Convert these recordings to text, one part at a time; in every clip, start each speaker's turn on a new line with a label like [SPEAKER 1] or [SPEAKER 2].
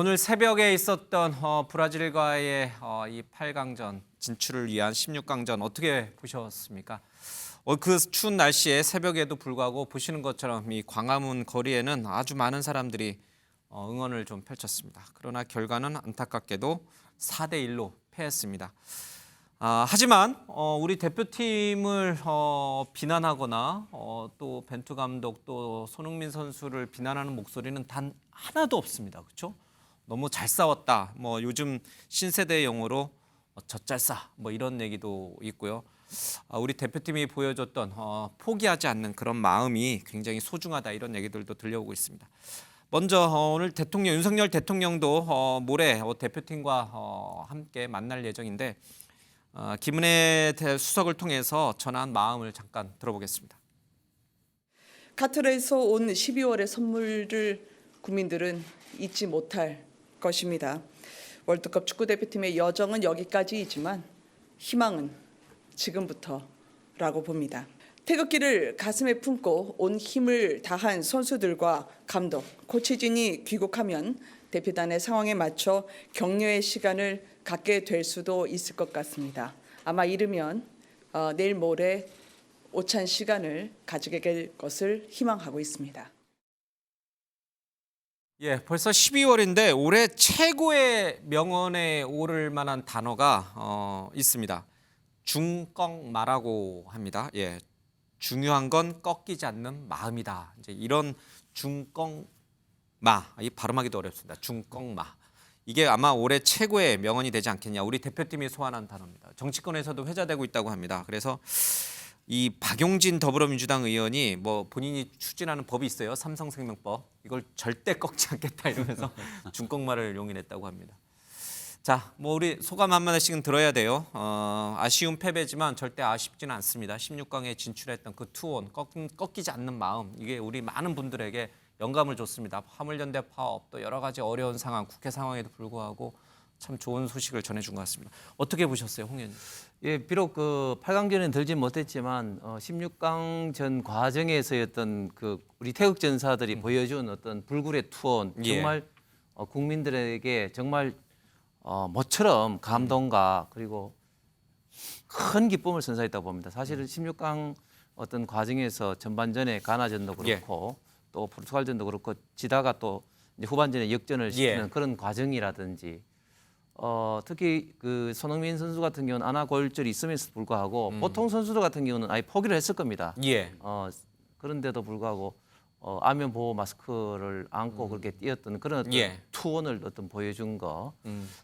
[SPEAKER 1] 오늘 새벽에 있었던 브라질과의 이 8강전 진출을 위한 16강전 어떻게 보셨습니까? 그 추운 날씨에 새벽에도 불구하고 보시는 것처럼 이 광화문 거리에는 아주 많은 사람들이 응원을 좀 펼쳤습니다. 그러나 결과는 안타깝게도 4대1로 패했습니다. 하지만 우리 대표팀을 비난하거나 또 벤투 감독 또 손흥민 선수를 비난하는 목소리는 단 하나도 없습니다. 그렇죠? 너무 잘 싸웠다. 뭐 요즘 신세대 용어로 젖잘싸 뭐 이런 얘기도 있고요. 우리 대표팀이 보여줬던 포기하지 않는 그런 마음이 굉장히 소중하다 이런 얘기들도 들려오고 있습니다. 먼저 오늘 윤석열 대통령도 모레 대표팀과 함께 만날 예정인데 김은혜 수석을 통해서 전한 마음을 잠깐 들어보겠습니다.
[SPEAKER 2] 카타르에서 온 12월의 선물을 국민들은 잊지 못할 것입니다. 월드컵 축구대표팀의 여정은 여기까지이지만 희망은 지금부터라고 봅니다. 태극기를 가슴에 품고 온 힘을 다한 선수들과 감독, 코치진이 귀국하면 대표단의 상황에 맞춰 격려의 시간을 갖게 될 수도 있을 것 같습니다. 아마 이르면 내일 모레 오찬 시간을 가지게 될 것을 희망하고 있습니다.
[SPEAKER 1] 예, 벌써 12월인데 올해 최고의 명언에 오를 만한 단어가 있습니다. 중꺾마라고 합니다. 예, 중요한 건 꺾이지 않는 마음이다. 이제 이런 중꺾마, 이 발음하기도 어렵습니다. 중꺾마. 이게 아마 올해 최고의 명언이 되지 않겠냐. 우리 대표팀이 소환한 단어입니다. 정치권에서도 회자되고 있다고 합니다. 그래서 이 박용진 더불어민주당 의원이 뭐 본인이 추진하는 법이 있어요. 삼성생명법. 이걸 절대 꺾지 않겠다 이러면서 중꺾마를 용인했다고 합니다. 자, 뭐 우리 소감 한마디씩은 들어야 돼요. 아쉬운 패배지만 절대 아쉽지는 않습니다. 16강에 진출했던 그 투혼, 꺾이지 않는 마음, 이게 우리 많은 분들에게 영감을 줬습니다. 화물연대 파업, 또 여러 가지 어려운 상황, 국회 상황에도 불구하고 참 좋은 소식을 전해준 것 같습니다. 어떻게 보셨어요, 홍 의원님?
[SPEAKER 3] 예, 비록 그 8강전에 들진 못했지만 16강전 과정에서였던 그 우리 태극 전사들이 보여준 어떤 불굴의 투혼, 정말 국민들에게 정말 모처럼 감동과 그리고 큰 기쁨을 선사했다고 봅니다. 사실은 16강 어떤 과정에서 전반전에 가나전도 그렇고 또 포르투갈전도 그렇고 지다가 또 이제 후반전에 역전을 시키는 그런 과정이라든지 특히 그 손흥민 선수 같은 경우는 안아골절이 있음에도 불구하고 보통 선수들 같은 경우는 아예 포기를 했을 겁니다. 그런데도 불구하고 안면 보호 마스크를 안고 그렇게 뛰었던 그런 어떤 투혼을 어떤 보여준 거.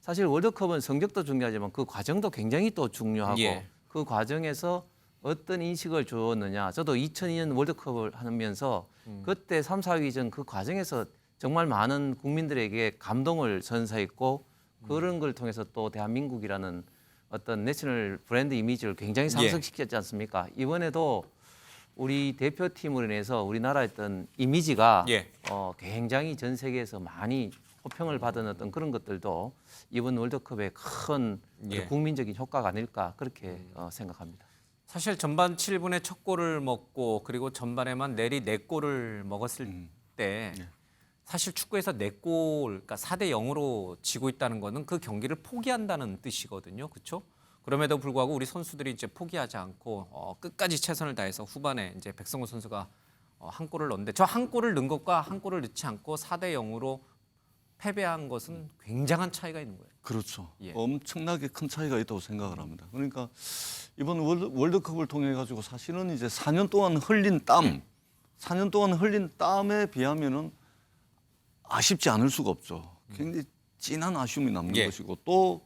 [SPEAKER 3] 사실 월드컵은 성적도 중요하지만 그 과정도 굉장히 또 중요하고 그 과정에서 어떤 인식을 주었느냐. 저도 2002년 월드컵을 하면서 그때 3, 4위전 그 과정에서 정말 많은 국민들에게 감동을 선사했고 그런 걸 통해서 또 대한민국이라는 어떤 내셔널 브랜드 이미지를 굉장히 상승시켰지 않습니까? 이번에도 우리 대표팀으로 인해서 우리나라의 어떤 이미지가 굉장히 전 세계에서 많이 호평을 받은 어떤 그런 것들도 이번 월드컵의 큰 국민적인 효과가 아닐까 그렇게 생각합니다.
[SPEAKER 1] 사실 전반 7분에 첫 골을 먹고 그리고 전반에만 내리 4골을 먹었을 때 사실 축구에서 4골, 그러니까 4대0으로 지고 있다는 거는 그 경기를 포기한다는 뜻이거든요. 그렇죠? 그럼에도 불구하고 우리 선수들이 이제 포기하지 않고 끝까지 최선을 다해서 후반에 이제 백성호 선수가 한 골을 넣었는데 저 한 골을 넣은 것과 한 골을 넣지 않고 4대0으로 패배한 것은 굉장한 차이가 있는 거예요.
[SPEAKER 4] 그렇죠. 엄청나게 큰 차이가 있다고 생각을 합니다. 그러니까 이번 월드컵을 통해 가지고 사실은 이제 4년 동안 흘린 땀, 4년 동안 흘린 땀에 비하면은 아쉽지 않을 수가 없죠. 굉장히 진한 아쉬움이 남는 것이고 또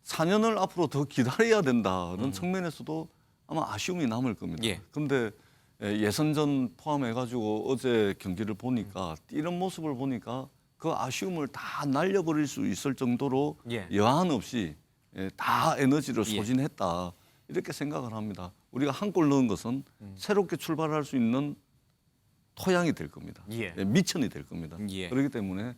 [SPEAKER 4] 4년을 앞으로 더 기다려야 된다는 측면에서도 아마 아쉬움이 남을 겁니다. 그런데 예선전 포함해가지고 어제 경기를 보니까 뛰는 모습을 보니까 그 아쉬움을 다 날려버릴 수 있을 정도로 여한 없이 다 에너지를 소진했다 이렇게 생각을 합니다. 우리가 한 골 넣은 것은 새롭게 출발할 수 있는 토양이 될 겁니다. 미천이 될 겁니다. 그렇기 때문에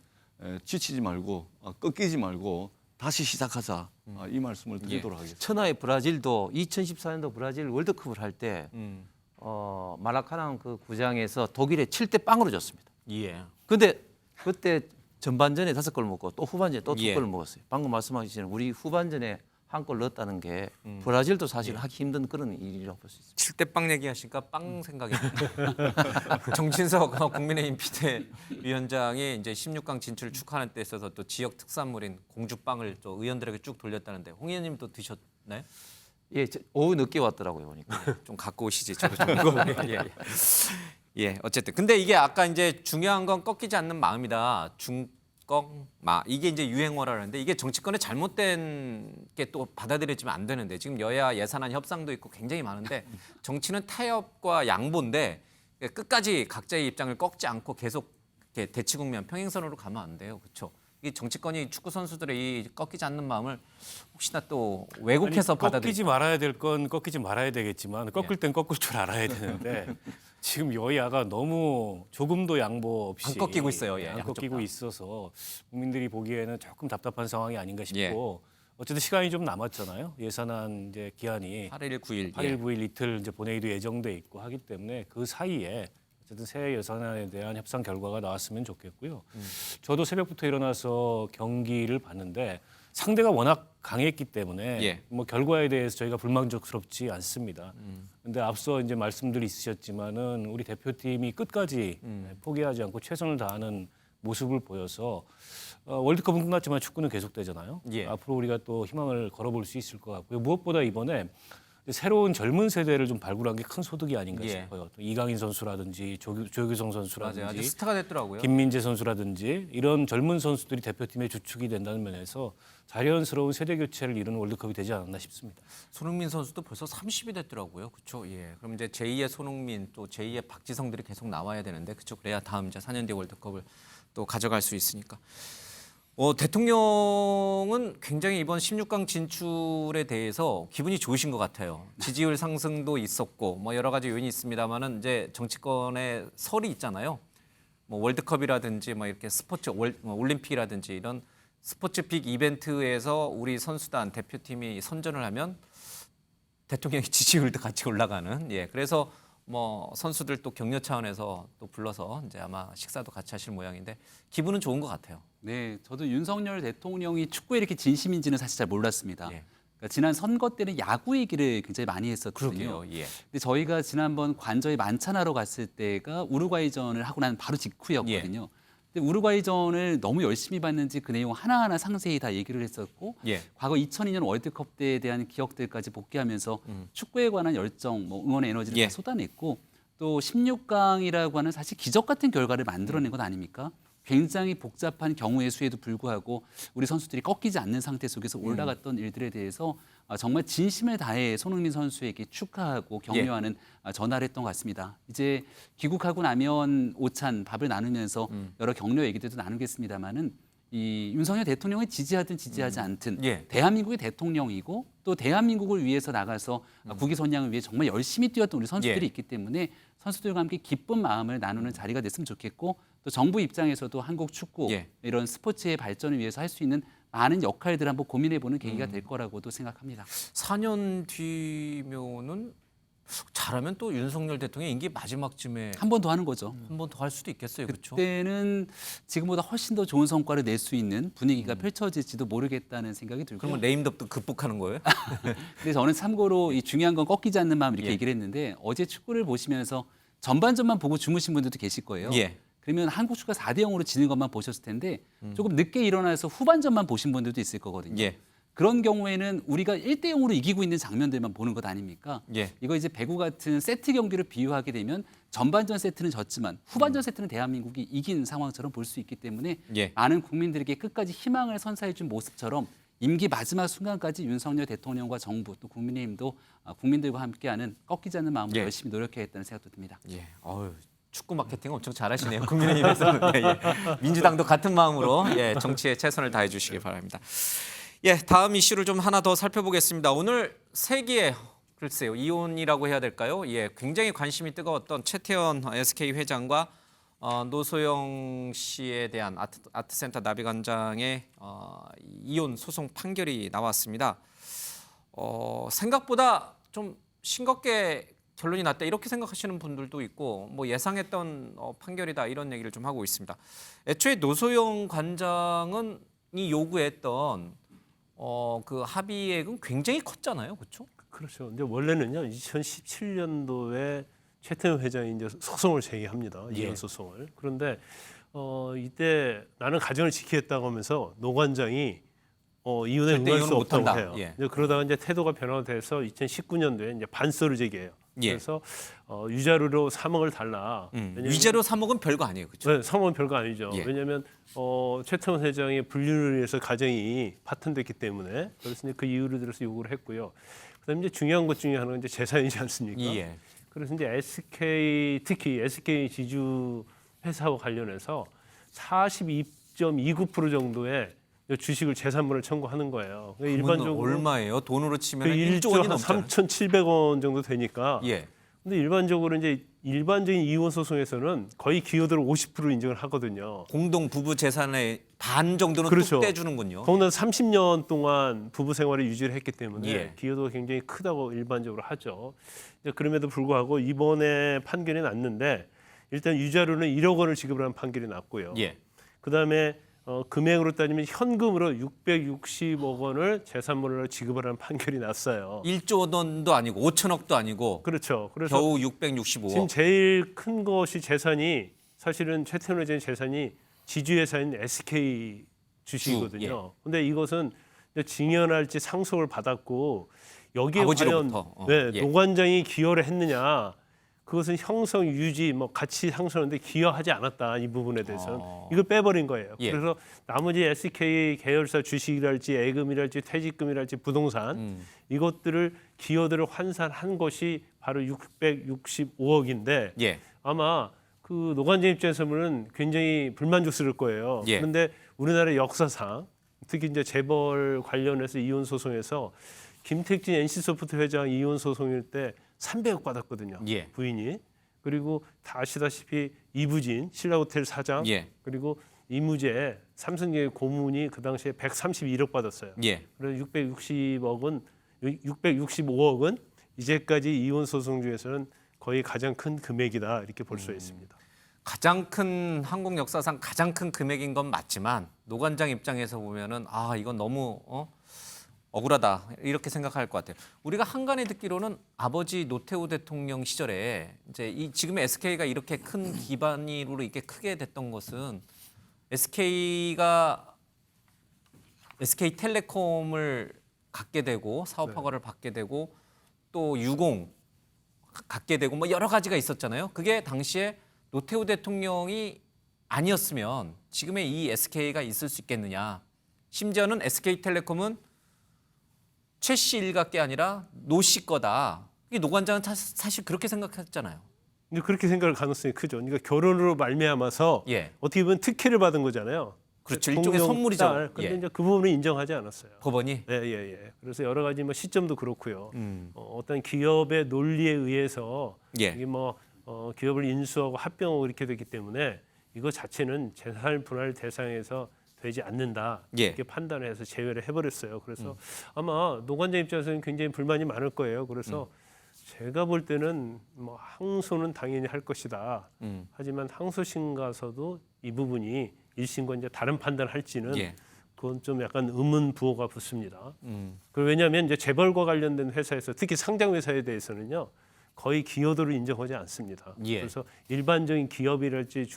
[SPEAKER 4] 지치지 말고 꺾이지 말고 다시 시작하자 이 말씀을 드리도록 하겠습니다.
[SPEAKER 3] 천하의 브라질도 2014년도 브라질 월드컵을 할 때 마라카낭 그 구장에서 독일에 7대0으로 졌습니다. 그런데 그때 전반전에 5골 먹고 또 후반전에 또 2골
[SPEAKER 1] 예.
[SPEAKER 3] 먹었어요. 방금 말씀하신 우리 후반전에 한 골 넣었다는 게 브라질도 사실 하기 힘든 그런 일이라고 볼 수 있습니다.
[SPEAKER 1] 7대 빵 얘기하시니까 빵 생각이 납니다. 정진석 국민의힘 비대위원장이 이제 16강 진출을 축하하는 데 있어서 또 지역 특산물인 공주빵을 또 의원들에게 쭉 돌렸다는데 홍 의원님도 드셨나요?
[SPEAKER 3] 예, 오후 늦게 왔더라고요 보니까.
[SPEAKER 1] 좀 갖고 오시지 저도 좀 예, 예. 예, 어쨌든 근데 이게 아까 이제 중요한 건 꺾이지 않는 마음이다. 중꺾마 이게 이제 유행어라는데 이게 정치권의 잘못된 게 또 받아들여지면 안 되는데 지금 여야 예산안 협상도 있고 굉장히 많은데 정치는 타협과 양보인데 끝까지 각자의 입장을 꺾지 않고 계속 이렇게 대치국면 평행선으로 가면 안 돼요. 그렇죠? 이 정치권이 축구 선수들의 이 꺾이지 않는 마음을 혹시나 또 왜곡해서 받아들이지
[SPEAKER 5] 꺾이지 말아야 될 건 꺾이지 말아야 되겠지만 꺾을 땐 꺾을 줄 알아야 되는데 지금 여야가 너무 조금도 양보 없이
[SPEAKER 1] 안 꺾이고 있어요. 예,
[SPEAKER 5] 안
[SPEAKER 1] 양쪽
[SPEAKER 5] 꺾이고
[SPEAKER 1] 다.
[SPEAKER 5] 있어서 국민들이 보기에는 조금 답답한 상황이 아닌가
[SPEAKER 1] 예.
[SPEAKER 5] 싶고 어쨌든 시간이 좀 남았잖아요. 예산안 이제 기한이
[SPEAKER 1] 8일 9일
[SPEAKER 5] 8일 9일 이틀 이제 본회의도 예정돼 있고 하기 때문에 그 사이에 어쨌든 새 예산안에 대한 협상 결과가 나왔으면 좋겠고요. 저도 새벽부터 일어나서 경기를 봤는데 상대가 워낙 강했기 때문에
[SPEAKER 1] 예.
[SPEAKER 5] 뭐 결과에 대해서 저희가 불만족스럽지 않습니다. 근데 앞서 이제 말씀들이 있으셨지만은 우리 대표팀이 끝까지 포기하지 않고 최선을 다하는 모습을 보여서 월드컵은 끝났지만 축구는 계속되잖아요.
[SPEAKER 1] 예.
[SPEAKER 5] 앞으로 우리가 또 희망을 걸어볼 수 있을 것 같고요. 무엇보다 이번에 새로운 젊은 세대를 좀 발굴한 게 큰 소득이 아닌가
[SPEAKER 1] 예.
[SPEAKER 5] 싶어요. 또 이강인 선수라든지 조규성 선수라든지
[SPEAKER 1] 맞아요. 아주 스타가 됐더라고요.
[SPEAKER 5] 김민재 선수라든지 이런 젊은 선수들이 대표팀의 주축이 된다는 면에서 자연스러운 세대 교체를 이루는 월드컵이 되지 않았나 싶습니다.
[SPEAKER 1] 손흥민 선수도 벌써 30이 됐더라고요. 그렇죠? 예. 그럼 이제 제2의 손흥민 또 제2의 박지성들이 계속 나와야 되는데 그렇죠? 그래야 다음 이제 4년 뒤 월드컵을 또 가져갈 수 있으니까. 대통령은 굉장히 이번 16강 진출에 대해서 기분이 좋으신 것 같아요. 지지율 상승도 있었고 뭐 여러 가지 요인이 있습니다만은 이제 정치권에 설이 있잖아요. 뭐 월드컵이라든지 뭐 이렇게 스포츠 올림픽이라든지 이런 스포츠 빅 이벤트에서 우리 선수단 대표팀이 선전을 하면 대통령의 지지율도 같이 올라가는 예 그래서 뭐 선수들 또 격려 차원에서 또 불러서 이제 아마 식사도 같이 하실 모양인데 기분은 좋은 것 같아요.
[SPEAKER 6] 네, 저도 윤석열 대통령이 축구에 이렇게 진심인지는 사실 잘 몰랐습니다.
[SPEAKER 1] 예.
[SPEAKER 6] 그러니까 지난 선거 때는 야구 얘기를 굉장히 많이 했었거든요.
[SPEAKER 1] 그러게요. 예.
[SPEAKER 6] 근데 저희가 지난번 관저에 만찬하러 갔을 때가 우루과이전을 하고 난 바로 직후였거든요. 근데 우루과이전을 너무 열심히 봤는지 그 내용 하나하나 상세히 다 얘기를 했었고
[SPEAKER 1] 예.
[SPEAKER 6] 과거 2002년 월드컵 때에 대한 기억들까지 복귀하면서 축구에 관한 열정, 뭐 응원의 에너지를
[SPEAKER 1] 예.
[SPEAKER 6] 다 쏟아냈고 또 16강이라고 하는 사실 기적 같은 결과를 만들어낸 것 아닙니까? 굉장히 복잡한 경우의 수에도 불구하고 우리 선수들이 꺾이지 않는 상태 속에서 올라갔던 일들에 대해서 정말 진심을 다해 손흥민 선수에게 축하하고 격려하는 전화를 했던 것 같습니다. 이제 귀국하고 나면 오찬 밥을 나누면서 여러 격려 얘기들도 나누겠습니다만은 이 윤석열 대통령을 지지하든 지지하지 않든
[SPEAKER 1] 예.
[SPEAKER 6] 대한민국의 대통령이고 또 대한민국을 위해서 나가서 국위 선양을 위해 정말 열심히 뛰었던 우리 선수들이
[SPEAKER 1] 예.
[SPEAKER 6] 있기 때문에 선수들과 함께 기쁜 마음을 나누는 자리가 됐으면 좋겠고 또 정부 입장에서도 한국 축구
[SPEAKER 1] 예.
[SPEAKER 6] 이런 스포츠의 발전을 위해서 할 수 있는 많은 역할들을 한번 고민해보는 계기가 될 거라고도 생각합니다.
[SPEAKER 1] 4년 뒤면은 잘하면 또 윤석열 대통령 임기 마지막쯤에
[SPEAKER 6] 한 번 더 하는 거죠.
[SPEAKER 1] 한 번 더 할 수도 있겠어요. 그렇죠?
[SPEAKER 6] 그때는 지금보다 훨씬 더 좋은 성과를 낼 수 있는 분위기가 펼쳐질지도 모르겠다는 생각이 들고요.
[SPEAKER 1] 그러면 네임드업도 극복하는 거예요?
[SPEAKER 6] 근데 저는 참고로 이 중요한 건 꺾이지 않는 마음 이렇게
[SPEAKER 1] 예.
[SPEAKER 6] 얘기를 했는데 어제 축구를 보시면서 전반전만 보고 주무신 분들도 계실 거예요.
[SPEAKER 1] 예.
[SPEAKER 6] 그러면 한국 축구가 4대 0으로 지는 것만 보셨을 텐데 조금 늦게 일어나서 후반전만 보신 분들도 있을 거거든요.
[SPEAKER 1] 예.
[SPEAKER 6] 그런 경우에는 우리가 1대 0으로 이기고 있는 장면들만 보는 것 아닙니까?
[SPEAKER 1] 예.
[SPEAKER 6] 이거 이제 배구 같은 세트 경기를 비유하게 되면 전반전 세트는 졌지만 후반전 세트는 대한민국이 이긴 상황처럼 볼 수 있기 때문에
[SPEAKER 1] 예.
[SPEAKER 6] 많은 국민들에게 끝까지 희망을 선사해 준 모습처럼 임기 마지막 순간까지 윤석열 대통령과 정부 또 국민의힘도 국민들과 함께하는 꺾이지 않는 마음으로
[SPEAKER 1] 예.
[SPEAKER 6] 열심히 노력해야겠다는 생각도 듭니다.
[SPEAKER 1] 예. 축구 마케팅 엄청 잘하시네요. 국민의힘에서는. 예, 예. 민주당도 같은 마음으로 예, 정치에 최선을 다해 주시기 바랍니다. 예, 다음 이슈를 좀 하나 더 살펴보겠습니다. 오늘 세기의 글쎄요, 이혼이라고 해야 될까요? 예, 굉장히 관심이 뜨거웠던 최태원 SK 회장과 노소영 씨에 대한 아트센터 나비관장의 이혼 소송 판결이 나왔습니다. 생각보다 좀 싱겁게 결론이 났다 이렇게 생각하시는 분들도 있고 뭐 예상했던 판결이다 이런 얘기를 좀 하고 있습니다. 애초에 노소영 관장은 이 요구했던 그 합의액은 굉장히 컸잖아요, 그렇죠?
[SPEAKER 7] 그렇죠. 이제 원래는요 2017년도에 최태원 회장이 이제 소송을 제기합니다.
[SPEAKER 1] 예.
[SPEAKER 7] 이혼 소송을. 그런데 이때 나는 가정을 지키겠다고 하면서 노 관장이 이혼에
[SPEAKER 1] 절대
[SPEAKER 7] 응할 수
[SPEAKER 1] 이혼을
[SPEAKER 7] 없다고
[SPEAKER 1] 못한다.
[SPEAKER 7] 해요.
[SPEAKER 1] 예.
[SPEAKER 7] 이제 그러다가 이제 태도가 변화돼서 2019년도에 이제 반서를 제기해요.
[SPEAKER 1] 예.
[SPEAKER 7] 그래서 위자료로 3억을 달라. 왜냐면
[SPEAKER 1] 위자료 3억은 별거 아니에요, 그렇죠?
[SPEAKER 7] 네, 3억은 별거 아니죠.
[SPEAKER 1] 예.
[SPEAKER 7] 왜냐하면 최태원 회장의 불륜을 위해서 가정이 파탄됐기 때문에 그래서 이제 그 이유를 들어서 요구를 했고요. 그다음에 이제 중요한 것 중에 하나가 이제 재산이지 않습니까?
[SPEAKER 1] 예.
[SPEAKER 7] 그래서 이제 SK 특히 SK 지주 회사와 관련해서 42.29% 정도의 주식을 재산분을 청구하는 거예요. 그러니까
[SPEAKER 1] 일반적으로 얼마예요? 돈으로 치면 1조
[SPEAKER 7] 1조
[SPEAKER 1] 원이
[SPEAKER 7] 한
[SPEAKER 1] 넘잖아요.
[SPEAKER 7] 3,700원 정도 되니까.
[SPEAKER 1] 예.
[SPEAKER 7] 근데 일반적으로 이제 일반적인 이혼 소송에서는 거의 기여도를 50% 인정을 하거든요.
[SPEAKER 1] 공동 부부 재산의 반 정도는
[SPEAKER 7] 그렇죠.
[SPEAKER 1] 뚝 떼주는군요.
[SPEAKER 7] 더군다나 30년 동안 부부 생활을 유지를 했기 때문에
[SPEAKER 1] 예.
[SPEAKER 7] 기여도가 굉장히 크다고 일반적으로 하죠. 이제 그럼에도 불구하고 이번에 판결이 났는데 일단 유자료는 1억 원을 지급을 한 판결이 났고요.
[SPEAKER 1] 예.
[SPEAKER 7] 그다음에 금액으로 따지면 현금으로 660억 원을 재산물로 지급을 한 판결이 났어요.
[SPEAKER 1] 1조 원도 아니고 5천억도 아니고
[SPEAKER 7] 그렇죠. 그래서
[SPEAKER 1] 겨우
[SPEAKER 7] 지금
[SPEAKER 1] 665억.
[SPEAKER 7] 제일 큰 것이 재산이 사실은 최태원 회장의 재산이 지주회사인 SK 주식이거든요.
[SPEAKER 1] 예.
[SPEAKER 7] 근데 이것은 이제 징연할지 상속을 받았고 여기에
[SPEAKER 1] 아버지로부터.
[SPEAKER 7] 과연
[SPEAKER 1] 예.
[SPEAKER 7] 노관장이 기여를 했느냐? 그것은 형성 유지 뭐 같이 상속하는데 기여하지 않았다 이 부분에 대해서는 이걸 빼버린 거예요.
[SPEAKER 1] 예.
[SPEAKER 7] 그래서 나머지 SK 계열사 주식이랄지 예금이랄지 퇴직금이랄지 부동산 이것들을 기여들을 환산한 것이 바로 665억인데
[SPEAKER 1] 예.
[SPEAKER 7] 아마 그 노관장 입장에서 보면 굉장히 불만족스러울 거예요.
[SPEAKER 1] 예.
[SPEAKER 7] 그런데 우리나라 역사상 특히 이제 재벌 관련해서 이혼 소송에서 김택진 NC소프트 회장 이혼 소송일 때 300억 받았거든요.
[SPEAKER 1] 예.
[SPEAKER 7] 부인이. 그리고 다 아시다시피 이부진 신라호텔 사장
[SPEAKER 1] 예.
[SPEAKER 7] 그리고 이무재 삼성의 고문이 그 당시에 131억 받았어요.
[SPEAKER 1] 예.
[SPEAKER 7] 그래서 665억은 이제까지 이혼 소송 중에서는 거의 가장 큰 금액이다 이렇게 볼 수 있습니다.
[SPEAKER 1] 가장 큰 한국 역사상 가장 큰 금액인 건 맞지만 노관장 입장에서 보면은 이건 너무 억울하다 이렇게 생각할 것 같아요. 우리가 한간에 듣기로는 아버지 노태우 대통령 시절에 이제 이 지금의 SK가 이렇게 큰 기반으로 이렇게 크게 됐던 것은 SK텔레콤을 갖게 되고 사업 허가를 받게 되고 또 유공 갖게 되고 뭐 여러 가지가 있었잖아요. 그게 당시에 노태우 대통령이 아니었으면 지금의 이 SK가 있을 수 있겠느냐. 심지어는 SK텔레콤은 최 씨 일가게 아니라 노 씨 거다. 이게 노 관장은 사실 그렇게 생각했잖아요.
[SPEAKER 7] 근데 그렇게 생각할 가능성이 크죠. 그러니까 결혼으로 말미암아서
[SPEAKER 1] 예.
[SPEAKER 7] 어떻게 보면 특혜를 받은 거잖아요.
[SPEAKER 1] 그렇죠. 일종의
[SPEAKER 7] 공룡
[SPEAKER 1] 선물이죠.
[SPEAKER 7] 딸. 근데
[SPEAKER 1] 예.
[SPEAKER 7] 이제 그 부분은 인정하지 않았어요.
[SPEAKER 1] 법원이.
[SPEAKER 7] 예. 그래서 여러 가지 뭐 시점도 그렇고요. 어떤 기업의 논리에 의해서
[SPEAKER 1] 예.
[SPEAKER 7] 이게 뭐 기업을 인수하고 합병하고 이렇게 됐기 때문에 이거 자체는 재산 분할 대상에서 되지 않는다
[SPEAKER 1] 예.
[SPEAKER 7] 이렇게 판단해서 제외를 해버렸어요. 그래서 아마 노 관장 입장에서는 굉장히 불만이 많을 거예요. 그래서 제가 볼 때는 뭐 항소는 당연히 할 것이다. 하지만 항소심 가서도 이 부분이 1심과 이제 다른 판단을 할지는
[SPEAKER 1] 예.
[SPEAKER 7] 그건 좀 약간 의문 부호가 붙습니다. 왜냐하면 이제 재벌과 관련된 회사에서 특히 상장 회사에 대해서는요 거의 기여도를 인정하지 않습니다.
[SPEAKER 1] 예.
[SPEAKER 7] 그래서 일반적인 기업이랄지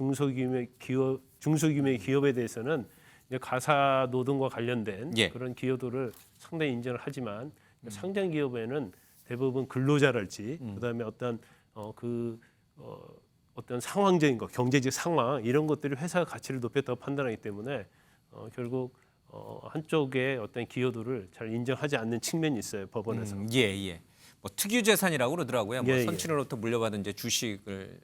[SPEAKER 7] 중소규모의 기업에 대해서는 이제 가사 노동과 관련된
[SPEAKER 1] 예.
[SPEAKER 7] 그런 기여도를 상당히 인정을 하지만 상장 기업에는 대부분 근로자랄지 그다음에 어떤 상황적인 거, 경제적 상황 이런 것들이 회사 가치를 높였다고 판단하기 때문에 결국 한쪽의 어떤 기여도를 잘 인정하지 않는 측면이 있어요 법원에서.
[SPEAKER 1] 예. 뭐 특유 재산이라고 그러더라고요. 뭐
[SPEAKER 7] 예.
[SPEAKER 1] 선친으로부터 물려받은 이제 주식을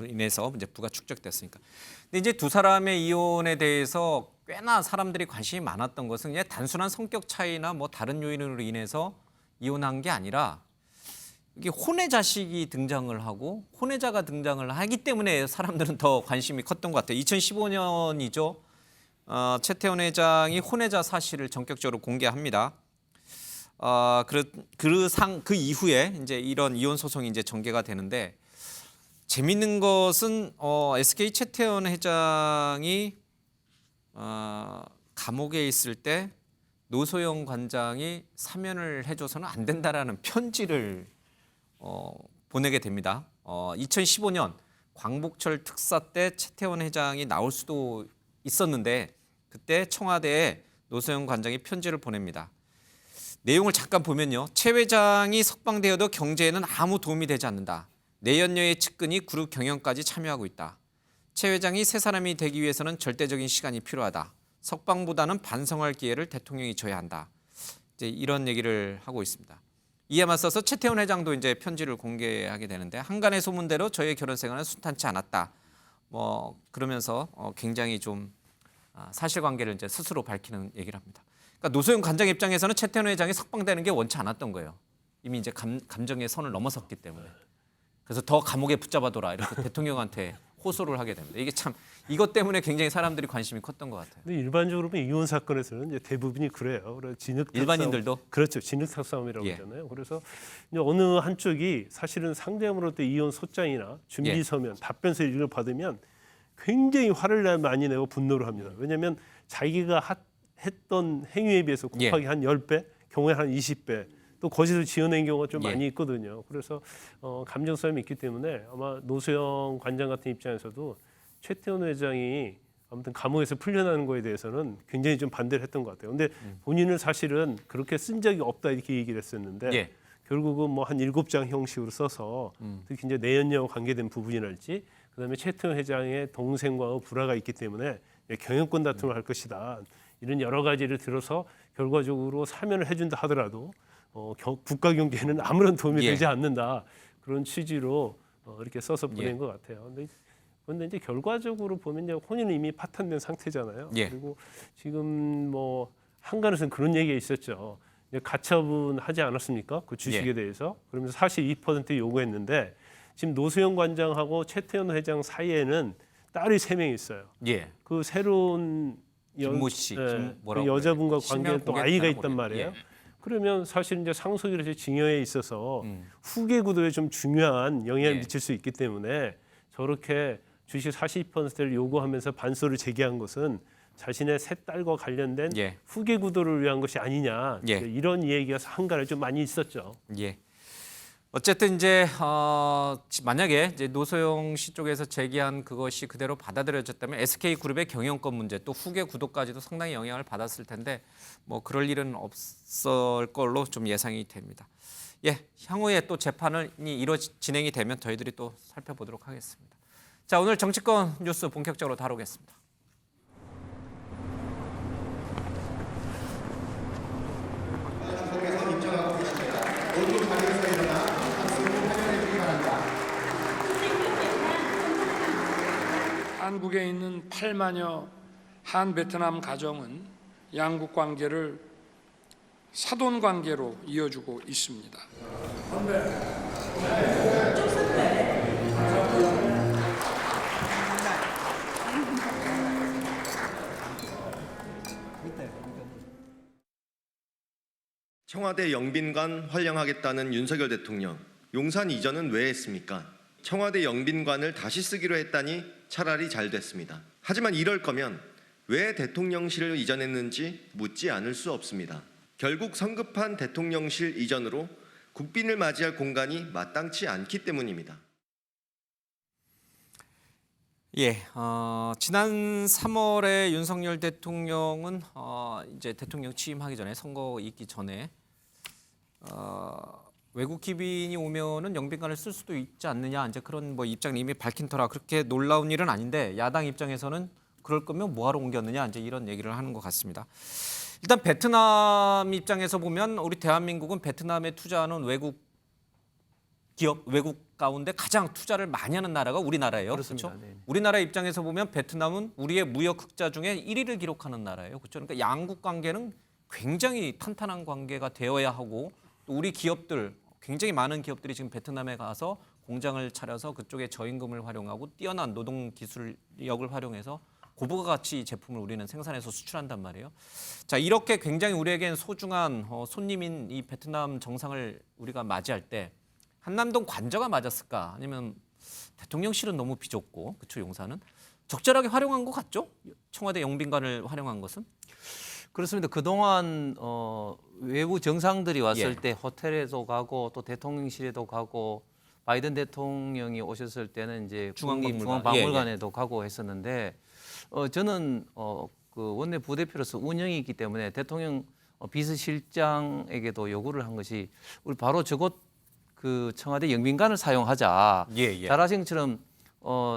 [SPEAKER 1] 인해서 이제 부가 축적됐으니까. 근데 이제 두 사람의 이혼에 대해서 꽤나 사람들이 관심이 많았던 것은 그냥 단순한 성격 차이나 뭐 다른 요인으로 인해서 이혼한 게 아니라 이게 혼외 자식이 등장을 하고 혼외자가 등장을 하기 때문에 사람들은 더 관심이 컸던 것 같아요. 2015년이죠. 최태원 회장이 혼외자 사실을 전격적으로 공개합니다. 그 이후에 이제 이런 이혼 소송이 이제 전개가 되는데 재밌는 것은 SK 최태원 회장이 감옥에 있을 때 노소영 관장이 사면을 해줘서는 안 된다라는 편지를 보내게 됩니다. 2015년 광복절 특사 때 최태원 회장이 나올 수도 있었는데 그때 청와대에 노소영 관장이 편지를 보냅니다. 내용을 잠깐 보면요. 최 회장이 석방되어도 경제에는 아무 도움이 되지 않는다. 내연녀의 측근이 그룹 경영까지 참여하고 있다. 최 회장이 새 사람이 되기 위해서는 절대적인 시간이 필요하다. 석방보다는 반성할 기회를 대통령이 줘야 한다. 이제 이런 얘기를 하고 있습니다. 이에 맞서서 최태원 회장도 이제 편지를 공개하게 되는데 한간의 소문대로 저의 결혼 생활은 순탄치 않았다. 그러면서 굉장히 좀 사실관계를 이제 스스로 밝히는 얘기를 합니다. 그러니까 노소영 관장 입장에서는 최태원 회장이 석방되는 게 원치 않았던 거예요. 이미 이제 감정의 선을 넘어섰기 때문에. 그래서 더 감옥에 붙잡아둬라 이렇게 대통령한테 호소를 하게 됩니다. 이게 참 이것 때문에 굉장히 사람들이 관심이 컸던 것 같아요.
[SPEAKER 7] 근데 일반적으로 보면 이혼 사건에서는 이제 대부분이 그래요. 그래서
[SPEAKER 1] 일반인들도?
[SPEAKER 7] 그렇죠. 진흙탕 싸움이라고
[SPEAKER 1] 예.
[SPEAKER 7] 하잖아요. 그래서 이제 어느 한쪽이 사실은 상대방으로부터 이혼 소장이나 준비 서면, 답변서 이런 걸 받으면 굉장히 화를 많이 내고 분노를 합니다. 왜냐하면 자기가 했던 행위에 비해서 곱하기 한 10배, 경우에 한 20배 또 거짓을 지어낸 경우가 좀 많이 있거든요. 그래서 감정 싸움이 있기 때문에 아마 노소영 관장 같은 입장에서도 최태원 회장이 아무튼 감옥에서 풀려나는 거에 대해서는 굉장히 좀 반대를 했던 것 같아요. 근데 본인은 사실은 그렇게 쓴 적이 없다 이렇게 얘기를 했었는데 결국은 뭐 한 7장 형식으로 써서 특히 이제 내연녀와 관계된 부분이랄지 그다음에 최태원 회장의 동생과의 불화가 있기 때문에 경영권 다툼을 할 것이다. 이런 여러 가지를 들어서 결과적으로 사면을 해준다 하더라도 국가 경제에는 아무런 도움이 되지 않는다. 그런 취지로 이렇게 써서 보낸 것 같아요. 그런데 이제 결과적으로 보면 이제 혼인은 이미 파탄된 상태잖아요. 그리고 지금 뭐 한간에서는 그런 얘기가 있었죠. 이제 가처분 하지 않았습니까? 그 주식에 대해서. 그러면서 42% 요구했는데 지금 노소영 관장하고 최태원 회장 사이에는 딸이 3명 있어요. 그 새로운
[SPEAKER 1] 김모 씨,
[SPEAKER 7] 그
[SPEAKER 1] 뭐라고
[SPEAKER 7] 여자분과
[SPEAKER 1] 그래요?
[SPEAKER 7] 관계는 또
[SPEAKER 1] 신명
[SPEAKER 7] 아이가
[SPEAKER 1] 고객
[SPEAKER 7] 있단 말이에요.
[SPEAKER 1] 예.
[SPEAKER 7] 그러면 사실 이제 상속이라서 증여에 있어서 후계 구도에 좀 중요한 영향을 미칠 수 있기 때문에 저렇게 주식 40%를 요구하면서 반소를 제기한 것은 자신의 새 딸과 관련된 후계 구도를 위한 것이 아니냐 이런 얘기가 한간에 좀 많이 있었죠.
[SPEAKER 1] 어쨌든 이제 만약에 이제 노소영 씨 쪽에서 제기한 그것이 그대로 받아들여졌다면 SK 그룹의 경영권 문제 또 후계 구도까지도 상당히 영향을 받았을 텐데 뭐 그럴 일은 없을 걸로 좀 예상이 됩니다. 향후에 또 재판이 진행이 되면 저희들이 또 살펴보도록 하겠습니다. 자, 오늘 정치권 뉴스 본격적으로 다루겠습니다.
[SPEAKER 8] 한국에 있는 8만여 한 베트남 가정은 양국 관계를 사돈 관계로 이어주고 있습니다.
[SPEAKER 9] 청와대 영빈관 활용하겠다는 윤석열 대통령, 용산 이전은 왜 했습니까? 청와대 영빈관을 다시 쓰기로 했다니 차라리 잘 됐습니다. 하지만 이럴 거면 왜 대통령실을 이전했는지 묻지 않을 수 없습니다. 결국 성급한 대통령실 이전으로 국빈을 맞이할 공간이 마땅치 않기 때문입니다.
[SPEAKER 1] 지난 3월에 윤석열 대통령은 이제 대통령 취임하기 전에 선거 있기 전에 외국 기빈이 오면은 영빈관을 쓸 수도 있지 않느냐 이제 그런 뭐 입장을 이미 밝힌 터라 그렇게 놀라운 일은 아닌데 야당 입장에서는 그럴 거면 뭐하러 옮겼느냐 이제 이런 얘기를 하는 것 같습니다. 일단 베트남 입장에서 보면 우리 대한민국은 베트남에 투자하는 외국 기업, 외국 가운데 가장 투자를 많이 하는 나라가 우리나라예요. 그렇죠? 우리나라 입장에서 보면 베트남은 우리의 무역 흑자 중에 1위를 기록하는 나라예요. 그렇죠? 그러니까 양국 관계는 굉장히 탄탄한 관계가 되어야 하고 또 우리 기업들 굉장히 많은 기업들이 지금 베트남에 가서 공장을 차려서 그쪽에 저임금을 활용하고 뛰어난 노동 기술력을 활용해서 고부가 가치 제품을 우리는 생산해서 수출한단 말이에요. 자, 이렇게 굉장히 우리에겐 소중한 손님인 이 베트남 정상을 우리가 맞이할 때 한남동 관저가 맞았을까? 아니면 대통령실은 너무 비좁고 그쵸 용산은 적절하게 활용한 것 같죠? 청와대 영빈관을 활용한 것은?
[SPEAKER 3] 그렇습니다. 그동안 외부 정상들이 왔을
[SPEAKER 1] 예.
[SPEAKER 3] 때 호텔에도 가고 또 대통령실에도 가고 바이든 대통령이 오셨을 때는 이제
[SPEAKER 1] 중앙박물관.
[SPEAKER 3] 국립중앙박물관에도 가고 했었는데 저는 그 원내 부대표로서 운영이 있기 때문에 대통령 비서실장에게도 요구를 한 것이 우리 바로 저곳 그 청와대 영빈관을 사용하자.
[SPEAKER 1] 예.
[SPEAKER 3] 잘 아신 것처럼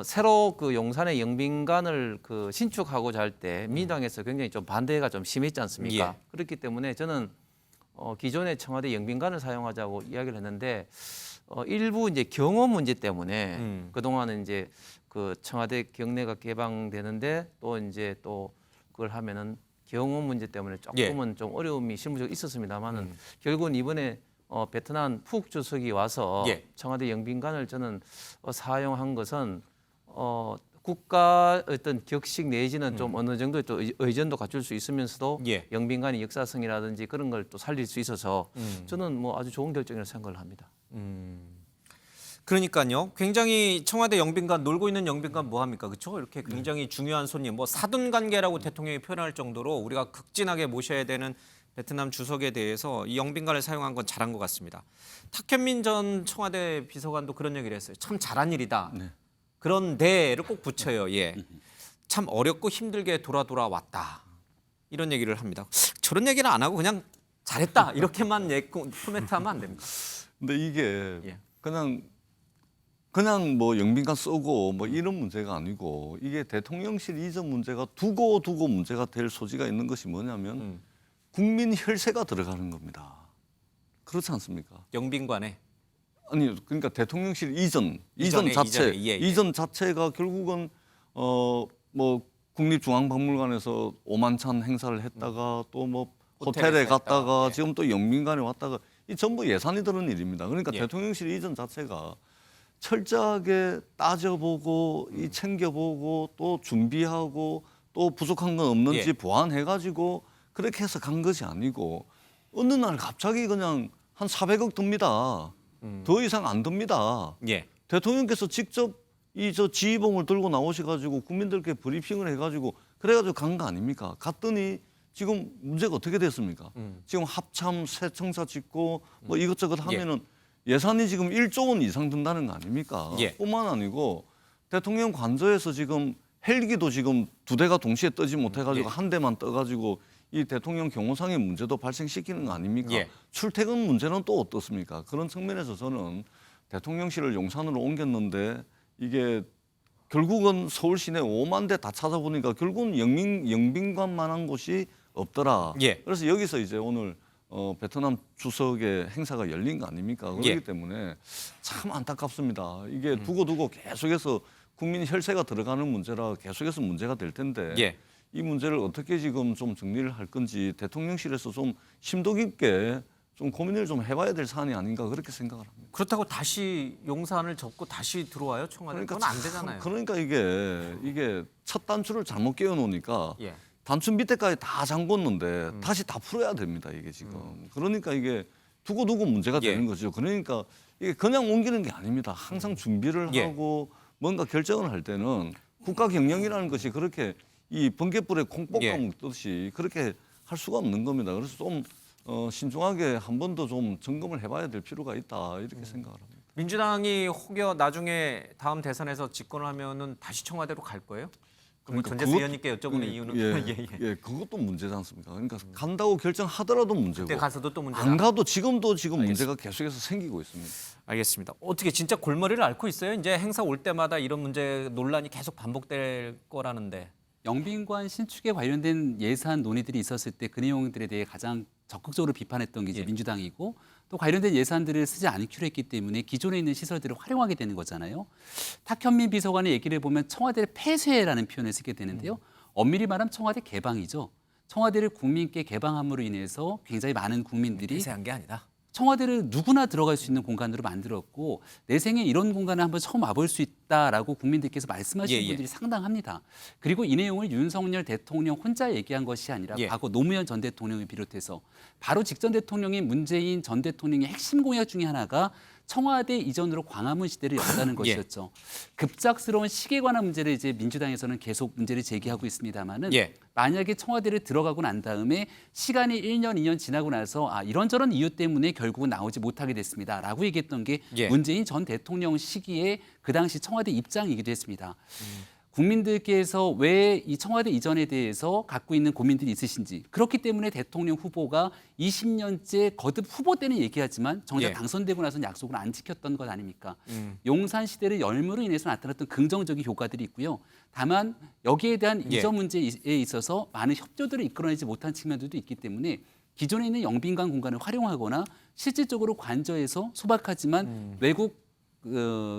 [SPEAKER 3] 새로 그 용산의 영빈관을 그 신축하고자 할 때 민주당에서 굉장히 좀 반대가 좀 심했지 않습니까?
[SPEAKER 1] 예.
[SPEAKER 3] 그렇기 때문에 저는 기존의 청와대 영빈관을 사용하자고 이야기를 했는데 일부 이제 경호 문제 때문에 그동안은 이제 그 청와대 경내가 개방되는데 또 이제 또 그걸 하면은 경호 문제 때문에 조금은 좀 어려움이 실무적으로 있었습니다만은 결국은 이번에 베트남 푸 주석이 와서
[SPEAKER 1] 예.
[SPEAKER 3] 청와대 영빈관을 저는 사용한 것은 국가 어떤 격식 내지는 좀 어느 정도 또 의전도 갖출 수 있으면서도
[SPEAKER 1] 예.
[SPEAKER 3] 영빈관의 역사성이라든지 그런 걸 또 살릴 수 있어서 저는 뭐 아주 좋은 결정이라고 생각을 합니다.
[SPEAKER 1] 그러니까요. 굉장히 청와대 영빈관 놀고 있는 영빈관 뭐 합니까? 그렇죠? 이렇게 굉장히 중요한 손님 뭐 사돈 관계라고 대통령이 표현할 정도로 우리가 극진하게 모셔야 되는 베트남 주석에 대해서 이 영빈관을 사용한 건 잘한 것 같습니다. 탁현민 전 청와대 비서관도 그런 얘기를 했어요. 참 잘한 일이다. 그런데를 꼭 붙여요. 예. 참 어렵고 힘들게 돌아왔다. 이런 얘기를 합니다. 저런 얘기는 안 하고 그냥 잘했다. 이렇게만 코멘트하면 안 됩니까?
[SPEAKER 4] 근데 이게
[SPEAKER 1] 예.
[SPEAKER 4] 그냥 뭐 영빈관 쓰고 뭐 이런 문제가 아니고 이게 대통령실 이전 문제가 두고 문제가 될 소지가 있는 것이 뭐냐면 국민 혈세가 들어가는 겁니다. 그렇지 않습니까?
[SPEAKER 1] 영빈관에.
[SPEAKER 4] 아니 그러니까 대통령실 이전
[SPEAKER 1] 이전에,
[SPEAKER 4] 자체
[SPEAKER 1] 이전에, 예.
[SPEAKER 4] 이전 자체가 결국은 뭐 국립중앙박물관에서 오만찬 행사를 했다가 또 뭐 호텔에
[SPEAKER 1] 호텔에서
[SPEAKER 4] 갔다가
[SPEAKER 1] 했다가, 예.
[SPEAKER 4] 지금 또 영빈관에 왔다가 이 전부 예산이 드는 일입니다. 그러니까
[SPEAKER 1] 예.
[SPEAKER 4] 대통령실 이전 자체가 철저하게 따져보고 이 챙겨보고 또 준비하고 또 부족한 건 없는지
[SPEAKER 1] 예.
[SPEAKER 4] 보완해가지고 그렇게 해서 간 것이 아니고 어느 날 갑자기 그냥 한 400억 듭니다. 더 이상 안 듭니다.
[SPEAKER 1] 예.
[SPEAKER 4] 대통령께서 직접 이 저 지휘봉을 들고 나오셔가지고 국민들께 브리핑을 해가지고 그래가지고 간 거 아닙니까? 갔더니 지금 문제가 어떻게 됐습니까? 지금 합참 새 청사 짓고 뭐 이것저것 하면은 예산이 지금 1조 원 이상 든다는 거 아닙니까?
[SPEAKER 1] 예.
[SPEAKER 4] 뿐만 아니고 대통령 관저에서 지금 헬기도 지금 2대가 동시에 뜨지 못해가지고
[SPEAKER 1] 예.
[SPEAKER 4] 한 대만 떠가지고 이 대통령 경호상의 문제도 발생시키는 거 아닙니까?
[SPEAKER 1] 예.
[SPEAKER 4] 출퇴근 문제는 또 어떻습니까? 그런 측면에서 저는 대통령실을 용산으로 옮겼는데 이게 결국은 서울 시내 5만 대 다 찾아보니까 결국은 영빈관만한 곳이 없더라.
[SPEAKER 1] 예.
[SPEAKER 4] 그래서 여기서 이제 오늘 베트남 주석의 행사가 열린 거 아닙니까? 그렇기
[SPEAKER 1] 예.
[SPEAKER 4] 때문에 참 안타깝습니다. 이게 두고 계속해서 국민 혈세가 들어가는 문제라 계속해서 문제가 될 텐데
[SPEAKER 1] 예.
[SPEAKER 4] 이 문제를 어떻게 지금 좀 정리를 할 건지 대통령실에서 좀 심도 깊게 좀 고민을 좀 해봐야 될 사안이 아닌가 그렇게 생각을 합니다.
[SPEAKER 1] 그렇다고 다시 용산을 접고 다시 들어와요 청와대? 그건 안 되잖아요.
[SPEAKER 4] 그러니까 이게 첫 단추를 잘못 끼워놓으니까
[SPEAKER 1] 예.
[SPEAKER 4] 단추 밑에까지 다 잠궜는데 다시 다 풀어야 됩니다 이게 지금. 그러니까 이게 두고 문제가
[SPEAKER 1] 예.
[SPEAKER 4] 되는 거죠. 그러니까 이게 그냥 옮기는 게 아닙니다. 항상 준비를
[SPEAKER 1] 예.
[SPEAKER 4] 하고 뭔가 결정을 할 때는 국가 경영이라는 것이 그렇게 이 번갯불에 콩 볶아
[SPEAKER 1] 예.
[SPEAKER 4] 먹듯이 그렇게 할 수가 없는 겁니다. 그래서 좀 신중하게 한 번 더 좀 점검을 해봐야 될 필요가 있다 이렇게 생각을 합니다.
[SPEAKER 1] 민주당이 혹여 나중에 다음 대선에서 집권을 하면은 다시 청와대로 갈 거예요? 그럼
[SPEAKER 4] 그러니까
[SPEAKER 1] 전재수
[SPEAKER 4] 그것-
[SPEAKER 1] 의원님께 여쭤보는 이유는
[SPEAKER 4] 예, 그것도 문제지 않습니까? 그러니까 간다고 결정하더라도 문제고
[SPEAKER 1] 그때 가서도 또 문제다.
[SPEAKER 4] 안 가도 지금 문제가 계속해서 생기고 있습니다.
[SPEAKER 1] 알겠습니다. 어떻게 진짜 골머리를 앓고 있어요? 이제 행사 올 때마다 이런 문제 논란이 계속 반복될 거라는데.
[SPEAKER 6] 영빈관 신축에 관련된 예산 논의들이 있었을 때 그 내용들에 대해 가장 적극적으로 비판했던 게 이제
[SPEAKER 1] 예.
[SPEAKER 6] 민주당이고 또 관련된 예산들을 쓰지 않기로 했기 때문에 기존에 있는 시설들을 활용하게 되는 거잖아요. 탁현민 비서관의 얘기를 보면 청와대를 폐쇄라는 표현을 쓰게 되는데요. 엄밀히 말하면 청와대 개방이죠. 청와대를 국민께 개방함으로 인해서 굉장히 많은 국민들이
[SPEAKER 1] 폐쇄한 게 아니다.
[SPEAKER 6] 청와대를 누구나 들어갈 수 있는 공간으로 만들었고 내 생에 이런 공간을 한번 처음 와볼 수 있다. 있다라고 국민들께서 말씀하시는
[SPEAKER 1] 예, 예.
[SPEAKER 6] 분들이 상당합니다. 그리고 이 내용을 윤석열 대통령 혼자 얘기한 것이 아니라
[SPEAKER 1] 예.
[SPEAKER 6] 과거 노무현 전 대통령을 비롯해서 바로 직전 대통령인 문재인 전 대통령의 핵심 공약 중에 하나가 청와대 이전으로 광화문 시대를 연다는 것이었죠. 급작스러운 시기에 관한 문제를 이제 민주당에서는 계속 문제를 제기하고 있습니다만은
[SPEAKER 1] 예.
[SPEAKER 6] 만약에 청와대를 들어가고 난 다음에 시간이 1년, 2년 지나고 나서 이런저런 이유 때문에 결국은 나오지 못하게 됐습니다라고 얘기했던 게
[SPEAKER 1] 예.
[SPEAKER 6] 문재인 전 대통령 시기에 그 당시 청와대 입장이기도 했습니다. 국민들께서 왜 이 청와대 이전에 대해서 갖고 있는 고민들이 있으신지 그렇기 때문에 대통령 후보가 20년째 거듭 후보 때는 얘기하지만 정작
[SPEAKER 1] 예.
[SPEAKER 6] 당선되고 나서는 약속을 안 지켰던 것 아닙니까? 용산 시대를 열므로 인해서 나타났던 긍정적인 효과들이 있고요. 다만 여기에 대한
[SPEAKER 1] 예.
[SPEAKER 6] 이전 문제에 있어서 많은 협조들을 이끌어내지 못한 측면들도 있기 때문에 기존에 있는 영빈관 공간을 활용하거나 실질적으로 관저에서 소박하지만 외국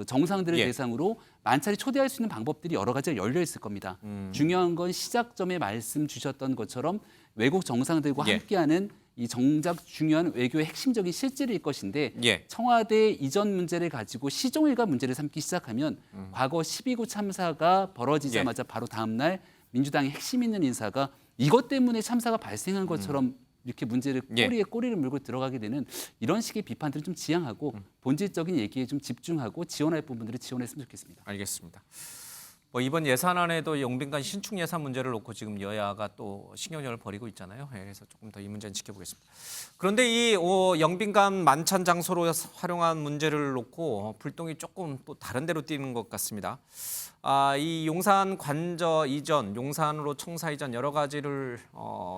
[SPEAKER 6] 정상들을
[SPEAKER 1] 예.
[SPEAKER 6] 대상으로 만차례 초대할 수 있는 방법들이 여러 가지가 열려 있을 겁니다. 중요한 건 시작점에 말씀 주셨던 것처럼 외국 정상들과
[SPEAKER 1] 예.
[SPEAKER 6] 함께하는 이 정작 중요한 외교의 핵심적인 실질일 것인데
[SPEAKER 1] 예.
[SPEAKER 6] 청와대 이전 문제를 가지고 시종일관 문제를 삼기 시작하면 과거 12구 참사가 벌어지자마자 바로 다음 날 민주당의 핵심 있는 인사가 이것 때문에 참사가 발생한 것처럼 이렇게 문제를
[SPEAKER 1] 예.
[SPEAKER 6] 꼬리에 꼬리를 물고 들어가게 되는 이런 식의 비판들을 좀 지양하고 본질적인 얘기에 좀 집중하고 지원할 부분들을 지원했으면 좋겠습니다.
[SPEAKER 1] 알겠습니다. 뭐 이번 예산안에도 영빈관 신축 예산 문제를 놓고 지금 여야가 또 신경전을 벌이고 있잖아요. 그래서 조금 더 이 문제는 지켜보겠습니다. 그런데 이 영빈관 만찬 장소로 활용한 문제를 놓고 불똥이 조금 또 다른 데로 뛰는 것 같습니다. 이 용산 관저 이전, 용산으로 청사 이전 여러 가지를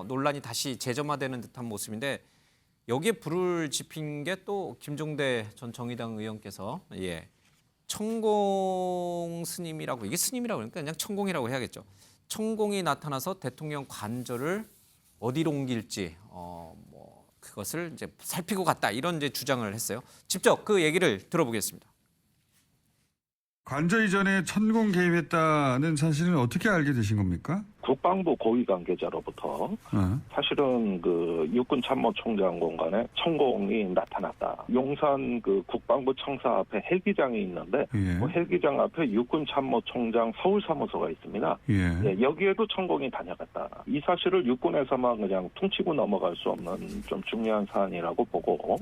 [SPEAKER 1] 논란이 다시 재점화되는 듯한 모습인데 여기에 불을 지핀 게 또 김종대 전 정의당 의원께서 천공 스님이라고 이게 스님이라고 그러니까 그냥 천공이라고 해야겠죠. 천공이 나타나서 대통령 관저를 어디로 옮길지 뭐 그것을 이제 살피고 갔다 이런 이제 주장을 했어요. 직접 그 얘기를 들어보겠습니다.
[SPEAKER 10] 관저 이전에 천공 개입했다는 사실은 어떻게 알게 되신 겁니까?
[SPEAKER 11] 국방부 고위 관계자로부터 사실은 그 육군 참모총장 공간에 천공이 나타났다. 용산 그 국방부 청사 앞에 헬기장이 있는데
[SPEAKER 10] 예.
[SPEAKER 11] 그 헬기장 앞에 육군 참모총장 서울 사무소가 있습니다.
[SPEAKER 10] 예.
[SPEAKER 11] 예, 여기에도 천공이 다녀갔다. 이 사실을 육군에서만 그냥 퉁치고 넘어갈 수 없는 좀 중요한 사안이라고 보고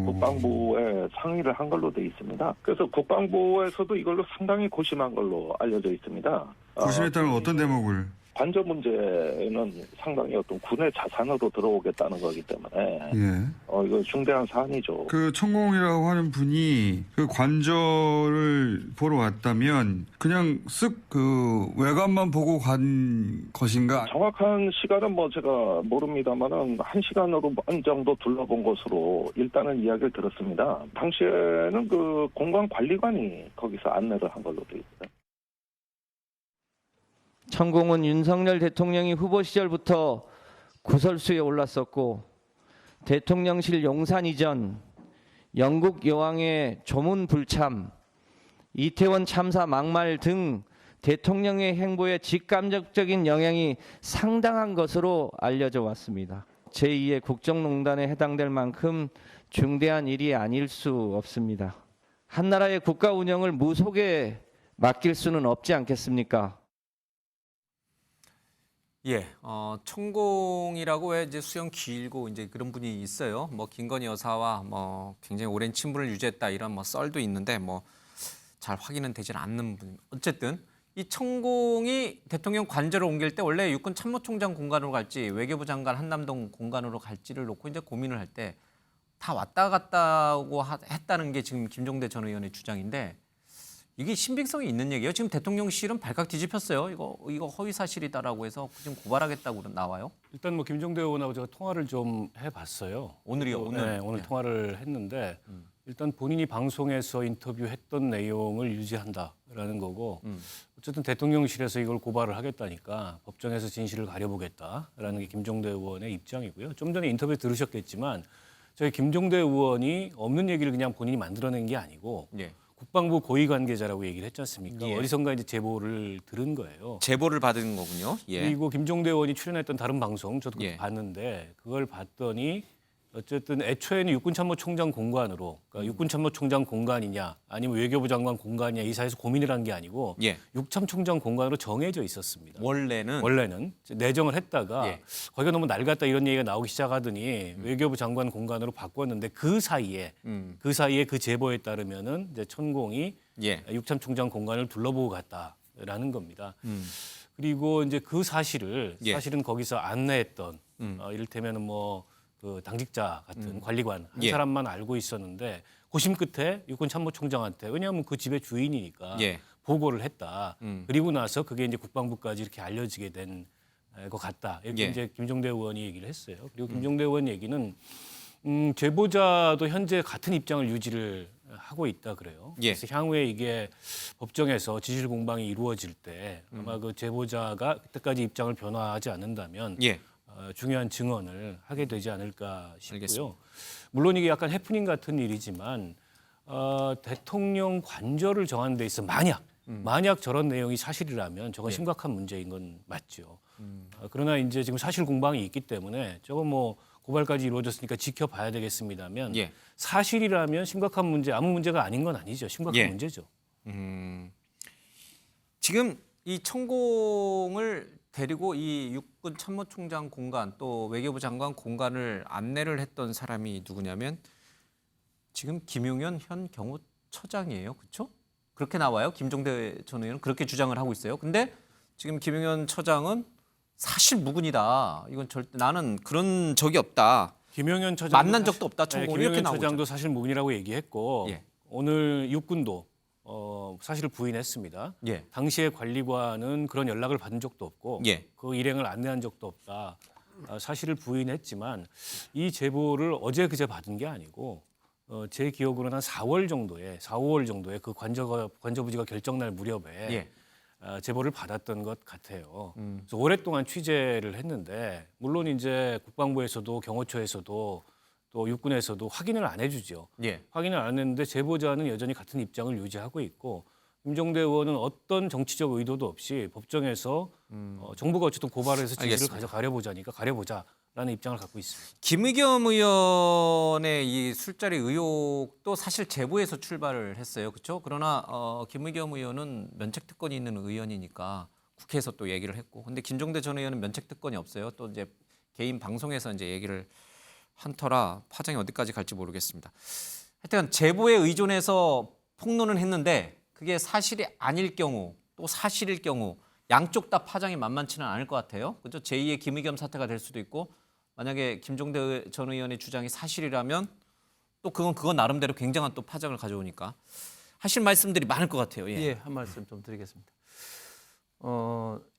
[SPEAKER 11] 국방부에 상의를 한 걸로 돼 있습니다. 그래서 국방부에서도 이걸로 상당히 고심한 걸로 알려져 있습니다.
[SPEAKER 10] 고심했다는 어떤 대목을?
[SPEAKER 11] 관저 문제는 상당히 어떤 군의 자산으로 들어오겠다는 거기 때문에 이거 중대한 사안이죠.
[SPEAKER 10] 그 천공이라고 하는 분이 그 관저를 보러 왔다면 그냥 쓱 그 외관만 보고 간 것인가?
[SPEAKER 11] 정확한 시간은 뭐 제가 모릅니다만은 1시간으로 반 정도 둘러본 것으로 일단은 이야기를 들었습니다. 당시에는 그 공간 관리관이 거기서 안내를 한 걸로 되어 있어요.
[SPEAKER 12] 천공은 윤석열 대통령이 후보 시절부터 구설수에 올랐었고 대통령실 용산 이전, 영국 여왕의 조문 불참, 이태원 참사 막말 등 대통령의 행보에 직간접적인 영향이 상당한 것으로 알려져 왔습니다. 제2의 국정농단에 해당될 만큼 중대한 일이 아닐 수 없습니다. 한 나라의 국가 운영을 무속에 맡길 수는 없지 않겠습니까?
[SPEAKER 1] 천공이라고 왜 이제 수염 길고 이제 그런 분이 있어요. 뭐 김건희 여사와 뭐 굉장히 오랜 친분을 유지했다 이런 뭐 썰도 있는데 뭐 잘 확인은 되질 않는 분. 어쨌든 이 천공이 대통령 관저를 옮길 때 원래 육군 참모총장 공간으로 갈지 외교부 장관 한남동 공간으로 갈지를 놓고 이제 고민을 할 때 다 왔다 갔다고 했다는 게 지금 김종대 전 의원의 주장인데. 이게 신빙성이 있는 얘기예요. 지금 대통령실은 발칵 뒤집혔어요. 이거 허위 사실이다라고 해서 지금 고발하겠다고 나와요.
[SPEAKER 5] 일단 뭐 김종대 의원하고 제가 통화를 좀 해봤어요.
[SPEAKER 1] 오늘이요. 오늘
[SPEAKER 5] 통화를 했는데 일단 본인이 방송에서 인터뷰했던 내용을 유지한다라는 거고 어쨌든 대통령실에서 이걸 고발을 하겠다니까 법정에서 진실을 가려보겠다라는 게 김종대 의원의 입장이고요. 좀 전에 인터뷰 들으셨겠지만 저희 김종대 의원이 없는 얘기를 그냥 본인이 만들어낸 게 아니고 국방부 고위 관계자라고 얘기를 했지 않습니까? 어디선가 이제 제보를 들은 거예요.
[SPEAKER 1] 제보를 받은 거군요.
[SPEAKER 5] 그리고 김종대 의원이 출연했던 다른 방송 저도 봤는데 그걸 봤더니 어쨌든 애초에는 육군참모총장 공관으로, 그러니까 육군참모총장 공관이냐 아니면 외교부 장관 공관이냐 이 사이에서 고민을 한 게 아니고
[SPEAKER 1] 예.
[SPEAKER 5] 육참총장 공관으로 정해져 있었습니다.
[SPEAKER 1] 원래는
[SPEAKER 5] 내정을 했다가
[SPEAKER 1] 예.
[SPEAKER 5] 거기가 너무 낡았다 이런 얘기가 나오기 시작하더니 외교부 장관 공관으로 바꿨는데 그 사이에 그 제보에 따르면은 이제 천공이
[SPEAKER 1] 예.
[SPEAKER 5] 육참총장 공관을 둘러보고 갔다라는 겁니다. 그리고 이제 그 사실을
[SPEAKER 1] 예.
[SPEAKER 5] 사실은 거기서 안내했던 이를테면은 뭐 그 당직자 같은 관리관 한
[SPEAKER 1] 예.
[SPEAKER 5] 사람만 알고 있었는데 고심 끝에 육군참모총장한테 왜냐하면 그 집의 주인이니까
[SPEAKER 1] 예.
[SPEAKER 5] 보고를 했다. 그리고 나서 그게 이제 국방부까지 이렇게 알려지게 된 것 같다. 이렇게
[SPEAKER 1] 예.
[SPEAKER 5] 이제 김종대 의원이 얘기를 했어요. 그리고 김종대 의원 얘기는 제보자도 현재 같은 입장을 유지를 하고 있다 그래요.
[SPEAKER 1] 예.
[SPEAKER 5] 그래서 향후에 이게 법정에서 지실 공방이 이루어질 때 아마 그 제보자가 그때까지 입장을 변화하지 않는다면
[SPEAKER 1] 예.
[SPEAKER 5] 중요한 증언을 하게 되지 않을까 싶고요.
[SPEAKER 1] 알겠습니다.
[SPEAKER 5] 물론 이게 약간 해프닝 같은 일이지만 대통령 관저를 정하는 데 있어 만약 저런 내용이 사실이라면 저건 심각한 문제인 건 맞죠. 그러나 이제 지금 사실 공방이 있기 때문에 저건 뭐 고발까지 이루어졌으니까 지켜봐야 되겠습니다만
[SPEAKER 1] 예.
[SPEAKER 5] 사실이라면 심각한 문제 아무 문제가 아닌 건 아니죠. 심각한
[SPEAKER 1] 예.
[SPEAKER 5] 문제죠.
[SPEAKER 1] 지금 이 천공을 데리고 이 육군 참모총장 공간 또 외교부 장관 공간을 안내를 했던 사람이 누구냐면 지금 김용현 현 경호처장이에요. 그렇죠? 그렇게 나와요. 김종대 전 의원은 그렇게 주장을 하고 있어요. 근데 지금 김용현 처장은 사실 무근이다. 이건 절대 나는 그런 적이 없다.
[SPEAKER 5] 김용현 처장도
[SPEAKER 1] 만난 적도 없다. 천공이 이렇게
[SPEAKER 5] 김용현
[SPEAKER 1] 나오죠.
[SPEAKER 5] 처장도 사실 무근이라고 얘기했고
[SPEAKER 1] 예.
[SPEAKER 5] 오늘 육군도 사실을 부인했습니다.
[SPEAKER 1] 예.
[SPEAKER 5] 당시의 관리관은 그런 연락을 받은 적도 없고
[SPEAKER 1] 예.
[SPEAKER 5] 그 일행을 안내한 적도 없다. 사실을 부인했지만 이 제보를 어제 그제 받은 게 아니고 제 기억으로는 한 4, 5월 정도에 그 관저부지가 결정날 무렵에
[SPEAKER 1] 예.
[SPEAKER 5] 제보를 받았던 것 같아요. 그래서 오랫동안 취재를 했는데 물론 이제 국방부에서도 경호처에서도 또 육군에서도 확인을 안 해주죠.
[SPEAKER 1] 예.
[SPEAKER 5] 확인을 안 했는데 제보자는 여전히 같은 입장을 유지하고 있고 김종대 의원은 어떤 정치적 의도도 없이 법정에서 정부가 어쨌든 고발해서 진실을
[SPEAKER 1] 알겠습니다.
[SPEAKER 5] 가려보자라는 입장을 갖고 있습니다.
[SPEAKER 1] 김의겸 의원의 이 술자리 의혹도 사실 제보에서 출발을 했어요. 그렇죠? 그러나 김의겸 의원은 면책특권이 있는 의원이니까 국회에서 또 얘기를 했고 근데 김종대 전 의원은 면책특권이 없어요. 또 이제 개인 방송에서 이제 얘기를 한 터라 파장이 어디까지 갈지 모르겠습니다. 하여튼 제보에 의존해서 폭로는 했는데 그게 사실이 아닐 경우 또 사실일 경우 양쪽 다 파장이 만만치는 않을 것 같아요. 그죠? 제2의 김의겸 사태가 될 수도 있고 만약에 김종대 전 의원의 주장이 사실이라면 또 그건 나름대로 굉장한 또 파장을 가져오니까 하실 말씀들이 많을 것 같아요. 예.
[SPEAKER 3] 예, 한 말씀 좀 드리겠습니다.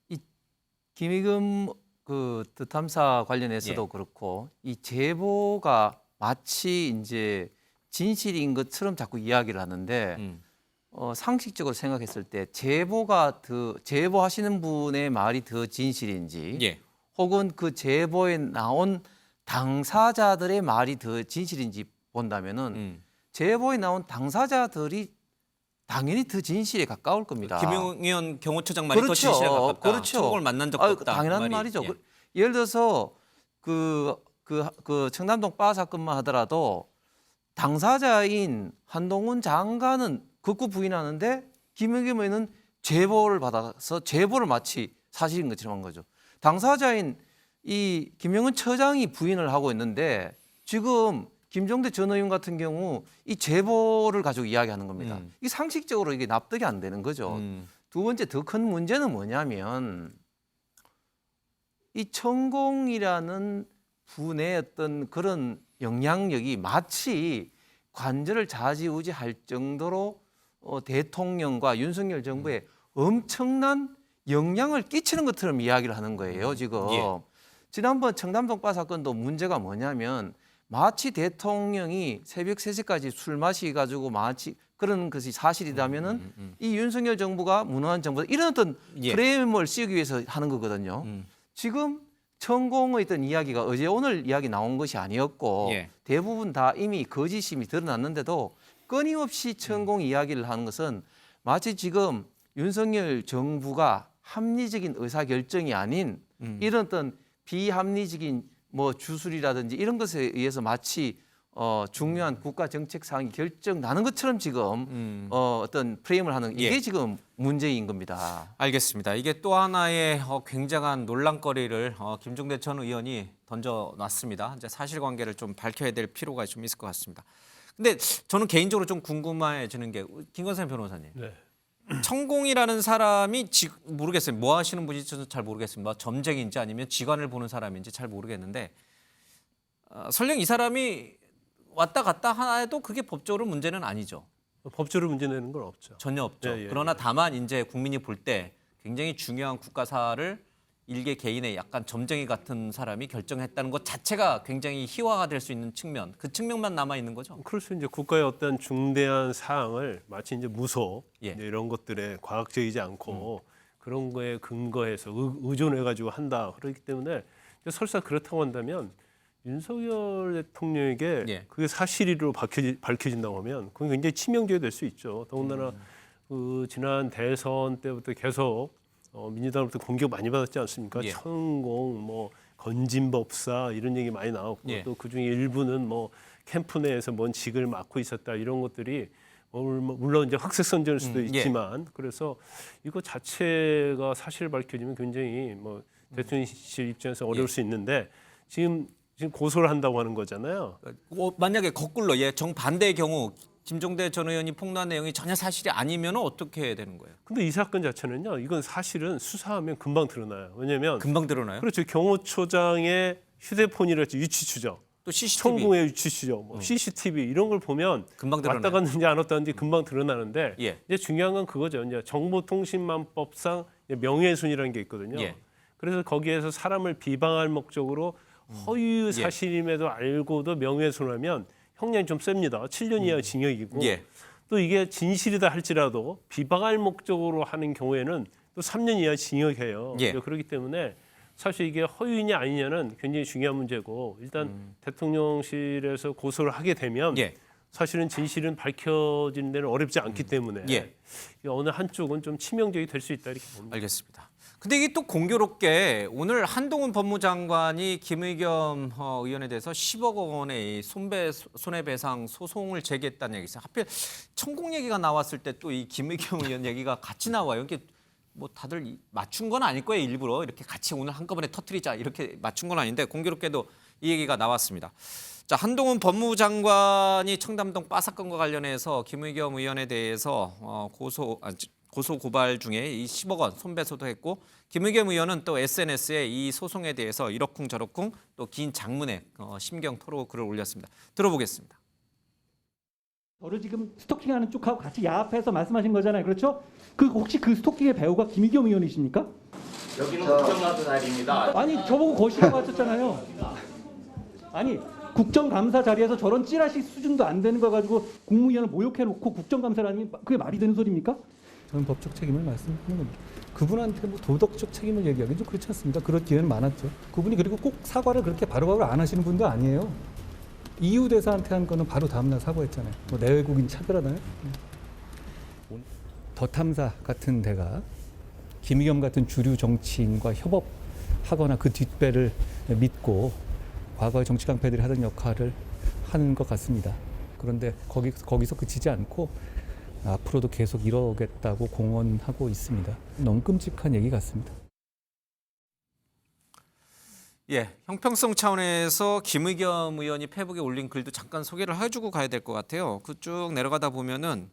[SPEAKER 3] 이 김의겸 그 탐사 관련해서도
[SPEAKER 1] 예.
[SPEAKER 3] 그렇고 이 제보가 마치 이제 진실인 것처럼 자꾸 이야기를 하는데 상식적으로 생각했을 때 제보하시는 분의 말이 더 진실인지
[SPEAKER 1] 예.
[SPEAKER 3] 혹은 그 제보에 나온 당사자들의 말이 더 진실인지 본다면은 제보에 나온 당사자들이 당연히 더 진실에 가까울 겁니다.
[SPEAKER 1] 김용현 경호처장 말이 더 진실에 가깝다.
[SPEAKER 3] 그렇죠.
[SPEAKER 1] 천공을 만난 적도 없다.
[SPEAKER 3] 당연한
[SPEAKER 1] 그 말이.
[SPEAKER 3] 말이죠.
[SPEAKER 1] 예.
[SPEAKER 3] 예를 들어서 그 청남동 바 사건만 하더라도 당사자인 한동훈 장관은 극구 부인하는데 김의겸 의원은 제보를 받아서 제보를 마치 사실인 것처럼 한 거죠. 당사자인 이 김영은 처장이 부인을 하고 있는데 지금 김종대 전 의원 같은 경우 이 제보를 가지고 이야기하는 겁니다. 이게 상식적으로 이게 납득이 안 되는 거죠. 두 번째 더 큰 문제는 뭐냐면 이 천공이라는 분의 어떤 그런 영향력이 마치 관저를 좌지우지할 정도로 대통령과 윤석열 정부에 엄청난 영향을 끼치는 것처럼 이야기를 하는 거예요, 지금.
[SPEAKER 1] 예.
[SPEAKER 3] 지난번 청담동 바 사건도 문제가 뭐냐면 마치 대통령이 새벽 3시까지 술 마시가지고 마치 그런 것이 사실이라면은 이 윤석열 정부가 무능한 정부다 이런 어떤
[SPEAKER 1] 예.
[SPEAKER 3] 프레임을 씌우기 위해서 하는 거거든요. 지금 천공의 어떤 이야기가 어제 오늘 이야기 나온 것이 아니었고
[SPEAKER 1] 예.
[SPEAKER 3] 대부분 다 이미 거짓임이 드러났는데도 끊임없이 천공 이야기를 하는 것은 마치 지금 윤석열 정부가 합리적인 의사결정이 아닌 이런 어떤 비합리적인 뭐 주술이라든지 이런 것에 의해서 마치 중요한 국가 정책 사항이 결정 나는 것처럼 지금 어떤 프레임을 하는 이게
[SPEAKER 1] 예.
[SPEAKER 3] 지금 문제인 겁니다.
[SPEAKER 1] 알겠습니다. 이게 또 하나의 굉장한 논란거리를 김종대 전 의원이 던져놨습니다. 이제 사실관계를 좀 밝혀야 될 필요가 좀 있을 것 같습니다. 근데 저는 개인적으로 좀 궁금해지는 게 김건선 변호사님.
[SPEAKER 7] 네.
[SPEAKER 1] 천공이라는 사람이 모르겠어요. 뭐 하시는 분인지 저는 잘 모르겠습니다. 점쟁인지 아니면 직관을 보는 사람인지 잘 모르겠는데 설령 이 사람이 왔다 갔다 해도 그게 법적으로 문제는 아니죠.
[SPEAKER 7] 법적으로 문제 내는 건 없죠.
[SPEAKER 1] 전혀 없죠.
[SPEAKER 7] 예, 예,
[SPEAKER 1] 그러나 다만 이제 국민이 볼 때 굉장히 중요한 국가사를 일개 개인의 약간 점쟁이 같은 사람이 결정했다는 것 자체가 굉장히 희화가 될 수 있는 측면, 그 측면만 남아 있는 거죠.
[SPEAKER 7] 그래서 이제 국가의 어떤 중대한 사항을 마치 이제 무소
[SPEAKER 1] 예.
[SPEAKER 7] 이제 이런 것들에 과학적이지 않고 그런 거에 근거해서 의존해 가지고 한다. 그렇기 때문에 이제 설사 그렇다고 한다면 윤석열 대통령에게
[SPEAKER 1] 예.
[SPEAKER 7] 그게 사실이로 밝혀진다고 하면 그건 굉장히 치명적이 될 수 있죠. 더군다나 그 지난 대선 때부터 계속 민주당으로부터 공격 많이 받았지 않습니까?
[SPEAKER 1] 예.
[SPEAKER 7] 천공, 뭐 건진법사 이런 얘기 많이 나왔고
[SPEAKER 1] 예.
[SPEAKER 7] 또 그중에 일부는 뭐 캠프 내에서 뭔 직을 맡고 있었다 이런 것들이 물론 이제 흑색선전일 수도
[SPEAKER 1] 예.
[SPEAKER 7] 있지만 그래서 이거 자체가 사실 밝혀지면 굉장히 뭐 대통령실 입장에서 어려울 수 있는데 지금 고소를 한다고 하는 거잖아요.
[SPEAKER 1] 만약에 거꾸로 정반대의 경우 김종대 전 의원이 폭로한 내용이 전혀 사실이 아니면 어떻게 해야 되는 거예요?
[SPEAKER 7] 근데 이 사건 자체는요. 이건 사실은 수사하면 금방 드러나요. 왜냐하면
[SPEAKER 1] 금방 드러나요?
[SPEAKER 7] 그렇죠. 경호처장의 휴대폰이랄지 위치 추적,
[SPEAKER 1] 또 CCTV
[SPEAKER 7] 천공의 위치 추적, 뭐 CCTV 이런 걸 보면
[SPEAKER 1] 금방 드러나요.
[SPEAKER 7] 왔다 갔는지 안 왔다 갔는지 금방 드러나는데
[SPEAKER 1] 예.
[SPEAKER 7] 이제 중요한 건 그거죠. 이제 정보통신망법상 명예훼손이라는 게 있거든요.
[SPEAKER 1] 예.
[SPEAKER 7] 그래서 거기에서 사람을 비방할 목적으로 허위 사실임에도 알고도 명예훼손하면 형량이 좀 셉니다. 7년 이하 징역이고
[SPEAKER 1] 예.
[SPEAKER 7] 또 이게 진실이다 할지라도 비방할 목적으로 하는 경우에는 또 3년 이하 징역해요.
[SPEAKER 1] 예.
[SPEAKER 7] 그렇기 때문에 사실 이게 허위냐 아니냐는 굉장히 중요한 문제고 일단 대통령실에서 고소를 하게 되면
[SPEAKER 1] 예.
[SPEAKER 7] 사실은 진실은 밝혀지는 데는 어렵지 않기 때문에
[SPEAKER 1] 예.
[SPEAKER 7] 어느 한쪽은 좀 치명적이 될 수 있다 이렇게 봅니다.
[SPEAKER 1] 알겠습니다. 근데 이게 또 공교롭게 오늘 한동훈 법무장관이 김의겸 의원에 대해서 10억 원의 손해배상 소송을 제기했다는 얘기 있어요. 하필 천공 얘기가 나왔을 때 또 이 김의겸 의원 얘기가 같이 나와요. 이게 뭐 다들 맞춘 건 아닐 거예요. 일부러 이렇게 같이 오늘 한꺼번에 터뜨리자 이렇게 맞춘 건 아닌데 공교롭게도 이 얘기가 나왔습니다. 자, 한동훈 법무장관이 청담동 바 사건과 관련해서 김의겸 의원에 대해서 고소 고발 중에 이 10억 원 손배소도 했고 김의겸 의원은 또 SNS에 이 소송에 대해서 이러쿵 저러쿵 또 긴 장문의 심경 토로 글을 올렸습니다. 들어보겠습니다.
[SPEAKER 13] 저를 지금 스토킹하는 쪽하고 같이 야합해서 말씀하신 거잖아요. 그렇죠? 혹시 그 스토킹의 배우가 김의겸 의원이십니까?
[SPEAKER 14] 여기는 국정감사 자리입니다.
[SPEAKER 13] 아니 저보고 거시라고 하셨잖아요. 아니 국정감사 자리에서 저런 찌라시 수준도 안 되는 거 가지고 국무위원을 모욕해놓고 국정감사라니 그게 말이 되는 소리입니까?
[SPEAKER 15] 저는 법적 책임을 말씀드리는 겁니다. 그분한테 뭐 도덕적 책임을 얘기하기는 좀 그렇지 않습니까? 그럴 기회는 많았죠. 그분이 그리고 꼭 사과를 그렇게 바로바로 안 하시는 분도 아니에요. EU 대사한테 한 거는 바로 다음날 사과했잖아요. 뭐 내외국인 차별하나요? 더 탐사 같은 데가 김의겸 같은 주류 정치인과 협업하거나 그 뒷배를 믿고 과거의 정치 깡패들이 하던 역할을 하는 것 같습니다. 그런데 거기서 그치지 않고 앞으로도 계속 이러겠다고 공언하고 있습니다. 너무 끔찍한 얘기 같습니다.
[SPEAKER 1] 예, 형평성 차원에서 김의겸 의원이 페이북에 올린 글도 잠깐 소개를 해주고 가야 될 것 같아요. 그 쭉 내려가다 보면은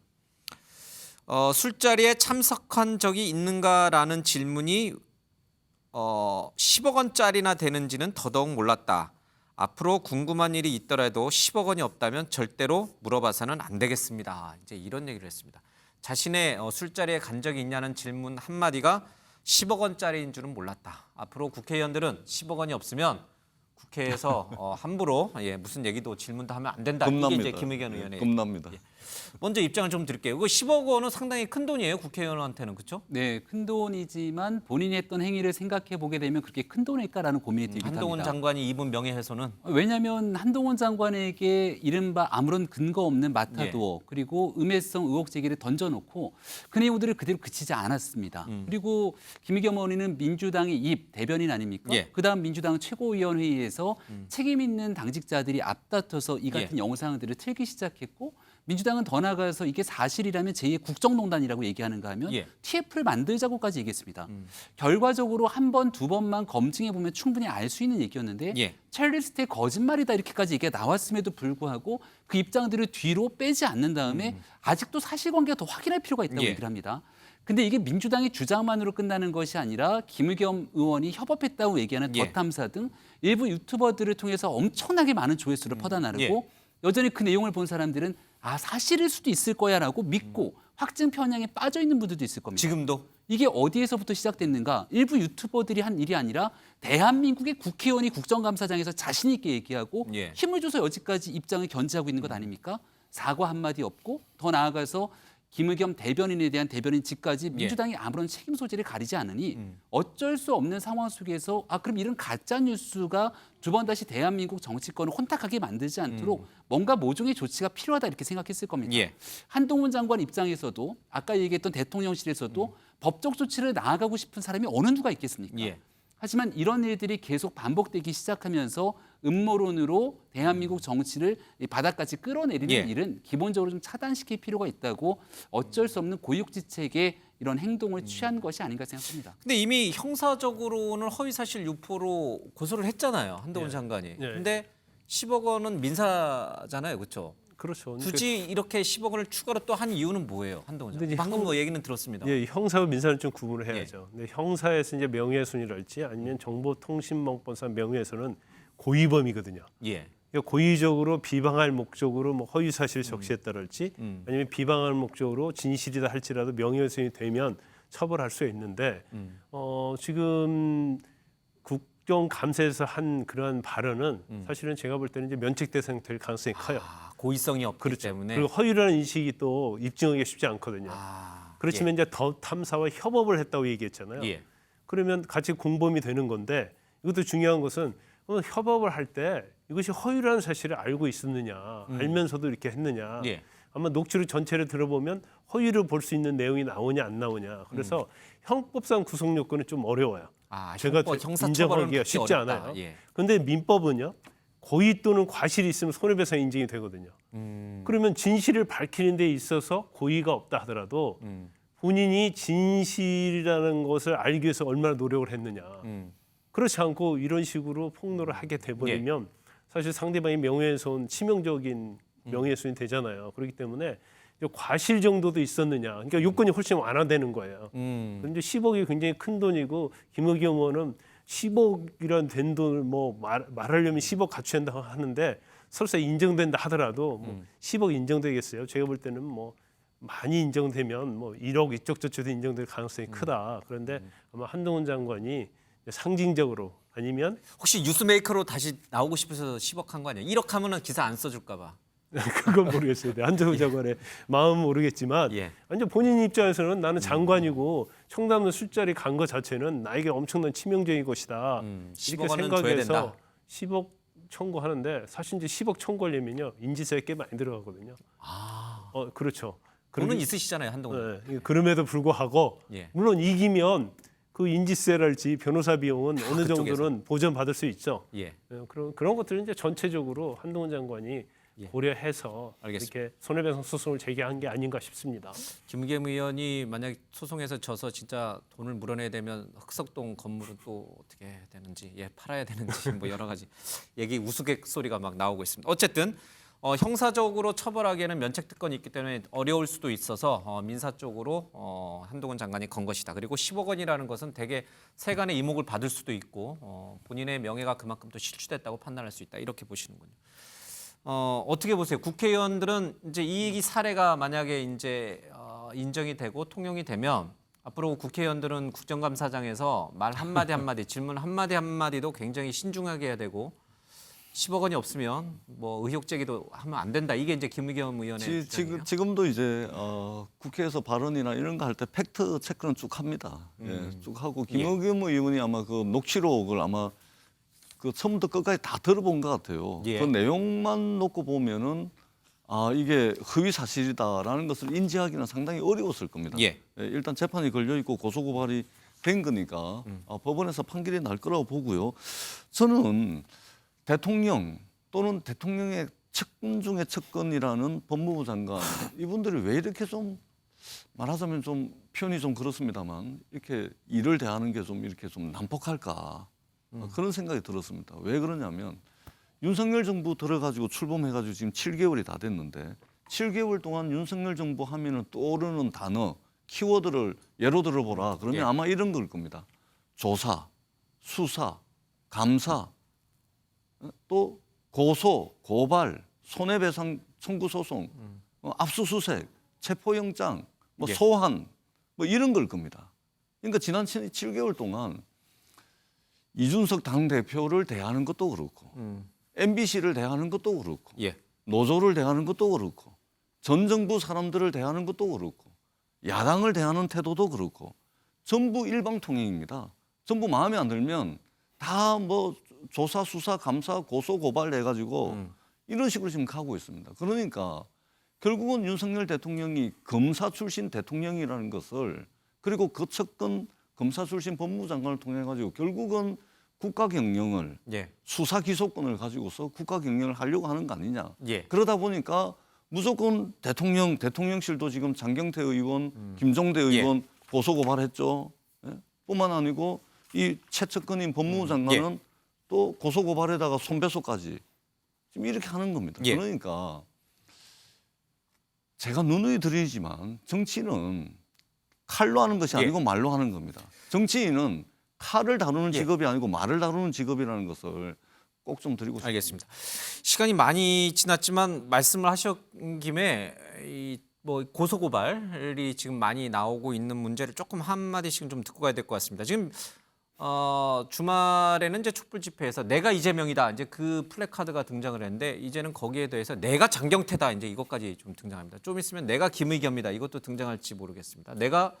[SPEAKER 1] 술자리에 참석한 적이 있는가라는 질문이 10억 원짜리나 되는지는 더더욱 몰랐다. 앞으로 궁금한 일이 있더라도 10억 원이 없다면 절대로 물어봐서는 안 되겠습니다. 이제 이런 얘기를 했습니다. 자신의 술자리에 간 적이 있냐는 질문 한마디가 10억 원짜리인 줄은 몰랐다. 앞으로 국회의원들은 10억 원이 없으면 국회에서 함부로 무슨 얘기도 질문도 하면 안 된다.
[SPEAKER 4] 겁납니다.
[SPEAKER 1] 이게 이제 김의겸 의원의
[SPEAKER 4] 겁납니다.
[SPEAKER 1] 예. 먼저 입장을 좀 드릴게요. 그 10억 원은 상당히 큰 돈이에요. 국회의원한테는. 그렇죠?
[SPEAKER 6] 네, 큰 돈이지만 본인이 했던 행위를 생각해 보게 되면 그렇게 큰 돈일까라는 고민이 들기도 합니다.
[SPEAKER 1] 한동훈 장관이 입은 명예훼손은
[SPEAKER 6] 왜냐하면 한동훈 장관에게 이른바 아무런 근거 없는 마타도어 그리고 음해성 의혹 제기를 던져놓고 그 내용들을 그대로 그치지 않았습니다. 그리고 김의겸 의원은 민주당의 입 대변인 아닙니까?
[SPEAKER 1] 예.
[SPEAKER 6] 그다음 민주당 최고위원회의에서 책임 있는 당직자들이 앞다퉈서 이 같은 영상들을 틀기 시작했고 민주당은 더 나아가서 이게 사실이라면 제2의 국정농단이라고 얘기하는가 하면 TF를 만들자고까지 얘기했습니다. 결과적으로 한 번, 두 번만 검증해 보면 충분히 알 수 있는 얘기였는데 첼리스트의 거짓말이다 이렇게까지 얘기가 나왔음에도 불구하고 그 입장들을 뒤로 빼지 않는 다음에 아직도 사실관계가 더 확인할 필요가 있다고 얘기를 합니다. 근데 이게 민주당의 주장만으로 끝나는 것이 아니라 김의겸 의원이 협업했다고 얘기하는 더 탐사 등 일부 유튜버들을 통해서 엄청나게 많은 조회수를 퍼다 나르고 여전히 그 내용을 본 사람들은 아 사실일 수도 있을 거야라고 믿고 확증 편향에 빠져 있는 분들도 있을 겁니다.
[SPEAKER 1] 지금도
[SPEAKER 6] 이게 어디에서부터 시작됐는가? 일부 유튜버들이 한 일이 아니라 대한민국의 국회의원이 국정감사장에서 자신 있게 얘기하고 힘을 줘서 여지까지 입장을 견지하고 있는 것 아닙니까? 사과 한마디 없고 더 나아가서 김의겸 대변인에 대한 대변인직까지 민주당이 아무런 책임 소재를 가리지 않으니 어쩔 수 없는 상황 속에서 아 그럼 이런 가짜 뉴스가 두 번 다시 대한민국 정치권을 혼탁하게 만들지 않도록 뭔가 모종의 조치가 필요하다 이렇게 생각했을 겁니다. 한동훈 장관 입장에서도 아까 얘기했던 대통령실에서도 법적 조치를 나아가고 싶은 사람이 어느 누가 있겠습니까? 하지만 이런 일들이 계속 반복되기 시작하면서 음모론으로 대한민국 정치를 바닥까지 끌어내리는 일은 기본적으로 좀 차단시킬 필요가 있다고 어쩔 수 없는 고육지책의 이런 행동을 취한 것이 아닌가 생각합니다.
[SPEAKER 1] 근데 이미 형사적으로는 허위사실 유포로 고소를 했잖아요. 한동훈 장관이. 근데 10억 원은 민사잖아요. 그렇죠?
[SPEAKER 7] 그렇죠.
[SPEAKER 1] 굳이 이렇게 10억 원을 추가로 또 한 이유는 뭐예요? 한동훈 장관. 방금 뭐 얘기는 들었습니다.
[SPEAKER 7] 형사와 민사는 좀 구분을 해야죠. 근데 형사에서 이제 명예훼손이랄지 아니면 정보통신망법상 명예훼손은 고의범이거든요. 그러니까 고의적으로 비방할 목적으로 뭐 허위사실 적시했다랄지 아니면 비방할 목적으로 진실이다 할지라도 명예훼손이 되면 처벌할 수 있는데 지금 국정감사에서 한 그러한 발언은 사실은 제가 볼 때는 이제 면책 대상 될 가능성이 커요.
[SPEAKER 1] 고의성이 없기 때문에.
[SPEAKER 7] 그리고 허위라는 인식이 또 입증하기 쉽지 않거든요. 그렇지만 이제 더 탐사와 협업을 했다고 얘기했잖아요. 그러면 같이 공범이 되는 건데 이것도 중요한 것은 협업을 할 때 이것이 허위라는 사실을 알고 있었느냐, 알면서도 이렇게 했느냐. 아마 녹취록 전체를 들어보면 허위를 볼 수 있는 내용이 나오냐 안 나오냐. 그래서 형법상 구속 요건은 좀 어려워요. 제가 인정하기가 쉽지 않아요. 그런데 민법은요. 고의 또는 과실이 있으면 손해배상 인정이 되거든요. 그러면 진실을 밝히는 데 있어서 고의가 없다 하더라도 본인이 진실이라는 것을 알기 위해서 얼마나 노력을 했느냐. 그렇지 않고 이런 식으로 폭로를 하게 돼버리면 사실 상대방의 명예훼손, 치명적인 명예훼손이 되잖아요. 그렇기 때문에 과실 정도도 있었느냐. 그러니까 요건이 훨씬 완화되는 거예요. 그런데 10억이 굉장히 큰 돈이고 김의겸 의원은 10억이란 된 돈을 뭐 말하려면 10억 갖춰야 한다고 하는데 설사 인정된다 하더라도 뭐 10억 인정되겠어요. 제가 볼 때는 뭐 많이 인정되면 뭐 1억 이쪽 저쪽도 인정될 가능성이 크다. 그런데 아마 한동훈 장관이 상징적으로 아니면
[SPEAKER 1] 혹시 뉴스메이커로 다시 나오고 싶어서 10억 한 거 아니에요? 1억 하면은 기사 안 써줄까 봐.
[SPEAKER 7] 그건 모르겠어요. 한동훈 장관의 마음은 모르겠지만 완전 본인 입장에서는 나는 장관이고 청담도 술자리 간 것 자체는 나에게 엄청난 치명적인 것이다. 이렇게 생각해서 10억 청구하는데 사실 이제 10억 청구하려면요 인지세가 꽤 많이 들어가거든요. 그렇죠.
[SPEAKER 1] 돈은 있으시잖아요, 한동훈.
[SPEAKER 7] 그럼에도 불구하고 물론 이기면 그 인지세랄지 변호사 비용은 어느 정도는 보전받을 수 있죠. 그런 것들은 이제 전체적으로 한동훈 장관이 고려해서 이렇게 손해배상 소송을 제기한 게 아닌가 싶습니다.
[SPEAKER 1] 김의겸 의원이 만약 소송에서 져서 진짜 돈을 물어내야 되면 흑석동 건물은 또 어떻게 되는지, 팔아야 되는지 뭐 여러 가지 얘기 우스갯소리가 막 나오고 있습니다. 어쨌든 형사적으로 처벌하기에는 면책특권이 있기 때문에 어려울 수도 있어서 민사 쪽으로 한동훈 장관이 건 것이다. 그리고 10억 원이라는 것은 대개 세간의 이목을 받을 수도 있고 본인의 명예가 그만큼 또 실추됐다고 판단할 수 있다. 이렇게 보시는군요. 어떻게 보세요? 국회의원들은 이제 이 사례가 만약에 이제 인정이 되고 통용이 되면 앞으로 국회의원들은 국정감사장에서 말 한마디 한마디, 질문 한마디 한마디도 굉장히 신중하게 해야 되고 10억 원이 없으면 뭐 의혹 제기도 하면 안 된다. 이게 이제 김의겸 의원의 주장이에요.
[SPEAKER 4] 지금도 이제 국회에서 발언이나 이런 거 할 때 팩트 체크는 쭉 합니다. 예, 쭉 하고 김의겸 의원이 아마 그 녹취록을 아마 그 처음부터 끝까지 다 들어본 것 같아요.
[SPEAKER 1] 예.
[SPEAKER 4] 그 내용만 놓고 보면은 이게 허위 사실이다라는 것을 인지하기는 상당히 어려웠을 겁니다.
[SPEAKER 1] 예.
[SPEAKER 4] 일단 재판이 걸려 있고 고소 고발이 된 거니까 법원에서 판결이 날 거라고 보고요. 저는 대통령 또는 대통령의 측근 중에 측근이라는 법무부 장관 이분들이 왜 이렇게 좀 말하자면 좀 표현이 좀 그렇습니다만 이렇게 일을 대하는 게 좀 이렇게 좀 난폭할까 그런 생각이 들었습니다. 왜 그러냐면 윤석열 정부 들어가지고 출범해가지고 지금 7개월이 다 됐는데 7개월 동안 윤석열 정부 하면은 떠오르는 단어 키워드를 예로 들어보라 그러면
[SPEAKER 1] 예.
[SPEAKER 4] 아마 이런 걸 겁니다. 조사, 수사, 감사, 또 고소, 고발, 손해배상 청구 소송, 압수수색, 체포영장, 뭐
[SPEAKER 1] 예.
[SPEAKER 4] 소환 뭐 이런 걸 겁니다. 그러니까 지난 7개월 동안 이준석 당대표를 대하는 것도 그렇고 MBC를 대하는 것도 그렇고
[SPEAKER 1] 예.
[SPEAKER 4] 노조를 대하는 것도 그렇고 전 정부 사람들을 대하는 것도 그렇고 야당을 대하는 태도도 그렇고 전부 일방통행입니다. 전부 마음에 안 들면 다 뭐 조사, 수사, 감사, 고소, 고발 해가지고 이런 식으로 지금 가고 있습니다. 그러니까 결국은 윤석열 대통령이 검사 출신 대통령이라는 것을 그리고 그 측근 검사 출신 법무부 장관을 통해 가지고 결국은 국가 경영을
[SPEAKER 1] 예.
[SPEAKER 4] 수사 기소권을 가지고서 국가 경영을 하려고 하는 거 아니냐.
[SPEAKER 1] 예.
[SPEAKER 4] 그러다 보니까 무조건 대통령실도 지금 장경태 의원, 김종대 의원 고소 고발했죠. 예? 뿐만 아니고 이 최측근인 법무부 장관은 또 고소 고발에다가 손배소까지 지금 이렇게 하는 겁니다.
[SPEAKER 1] 예.
[SPEAKER 4] 그러니까 제가 누누이 드리지만 정치는 칼로 하는 것이 아니고 말로 하는 겁니다. 정치인은 칼을 다루는 직업이 아니고 말을 다루는 직업이라는 것을 꼭 좀 드리고 싶습니다.
[SPEAKER 1] 알겠습니다. 시간이 많이 지났지만 말씀을 하신 김에 이 뭐 고소 고발이 지금 많이 나오고 있는 문제를 조금 한 마디씩 좀 듣고 가야 될 것 같습니다. 지금 주말에는 이제 촛불 집회에서 내가 이재명이다 이제 그 플래카드가 등장을 했는데 이제는 거기에 대해서 내가 장경태다 이제 이것까지 좀 등장합니다. 좀 있으면 내가 김의겸이다 이것도 등장할지 모르겠습니다. 내가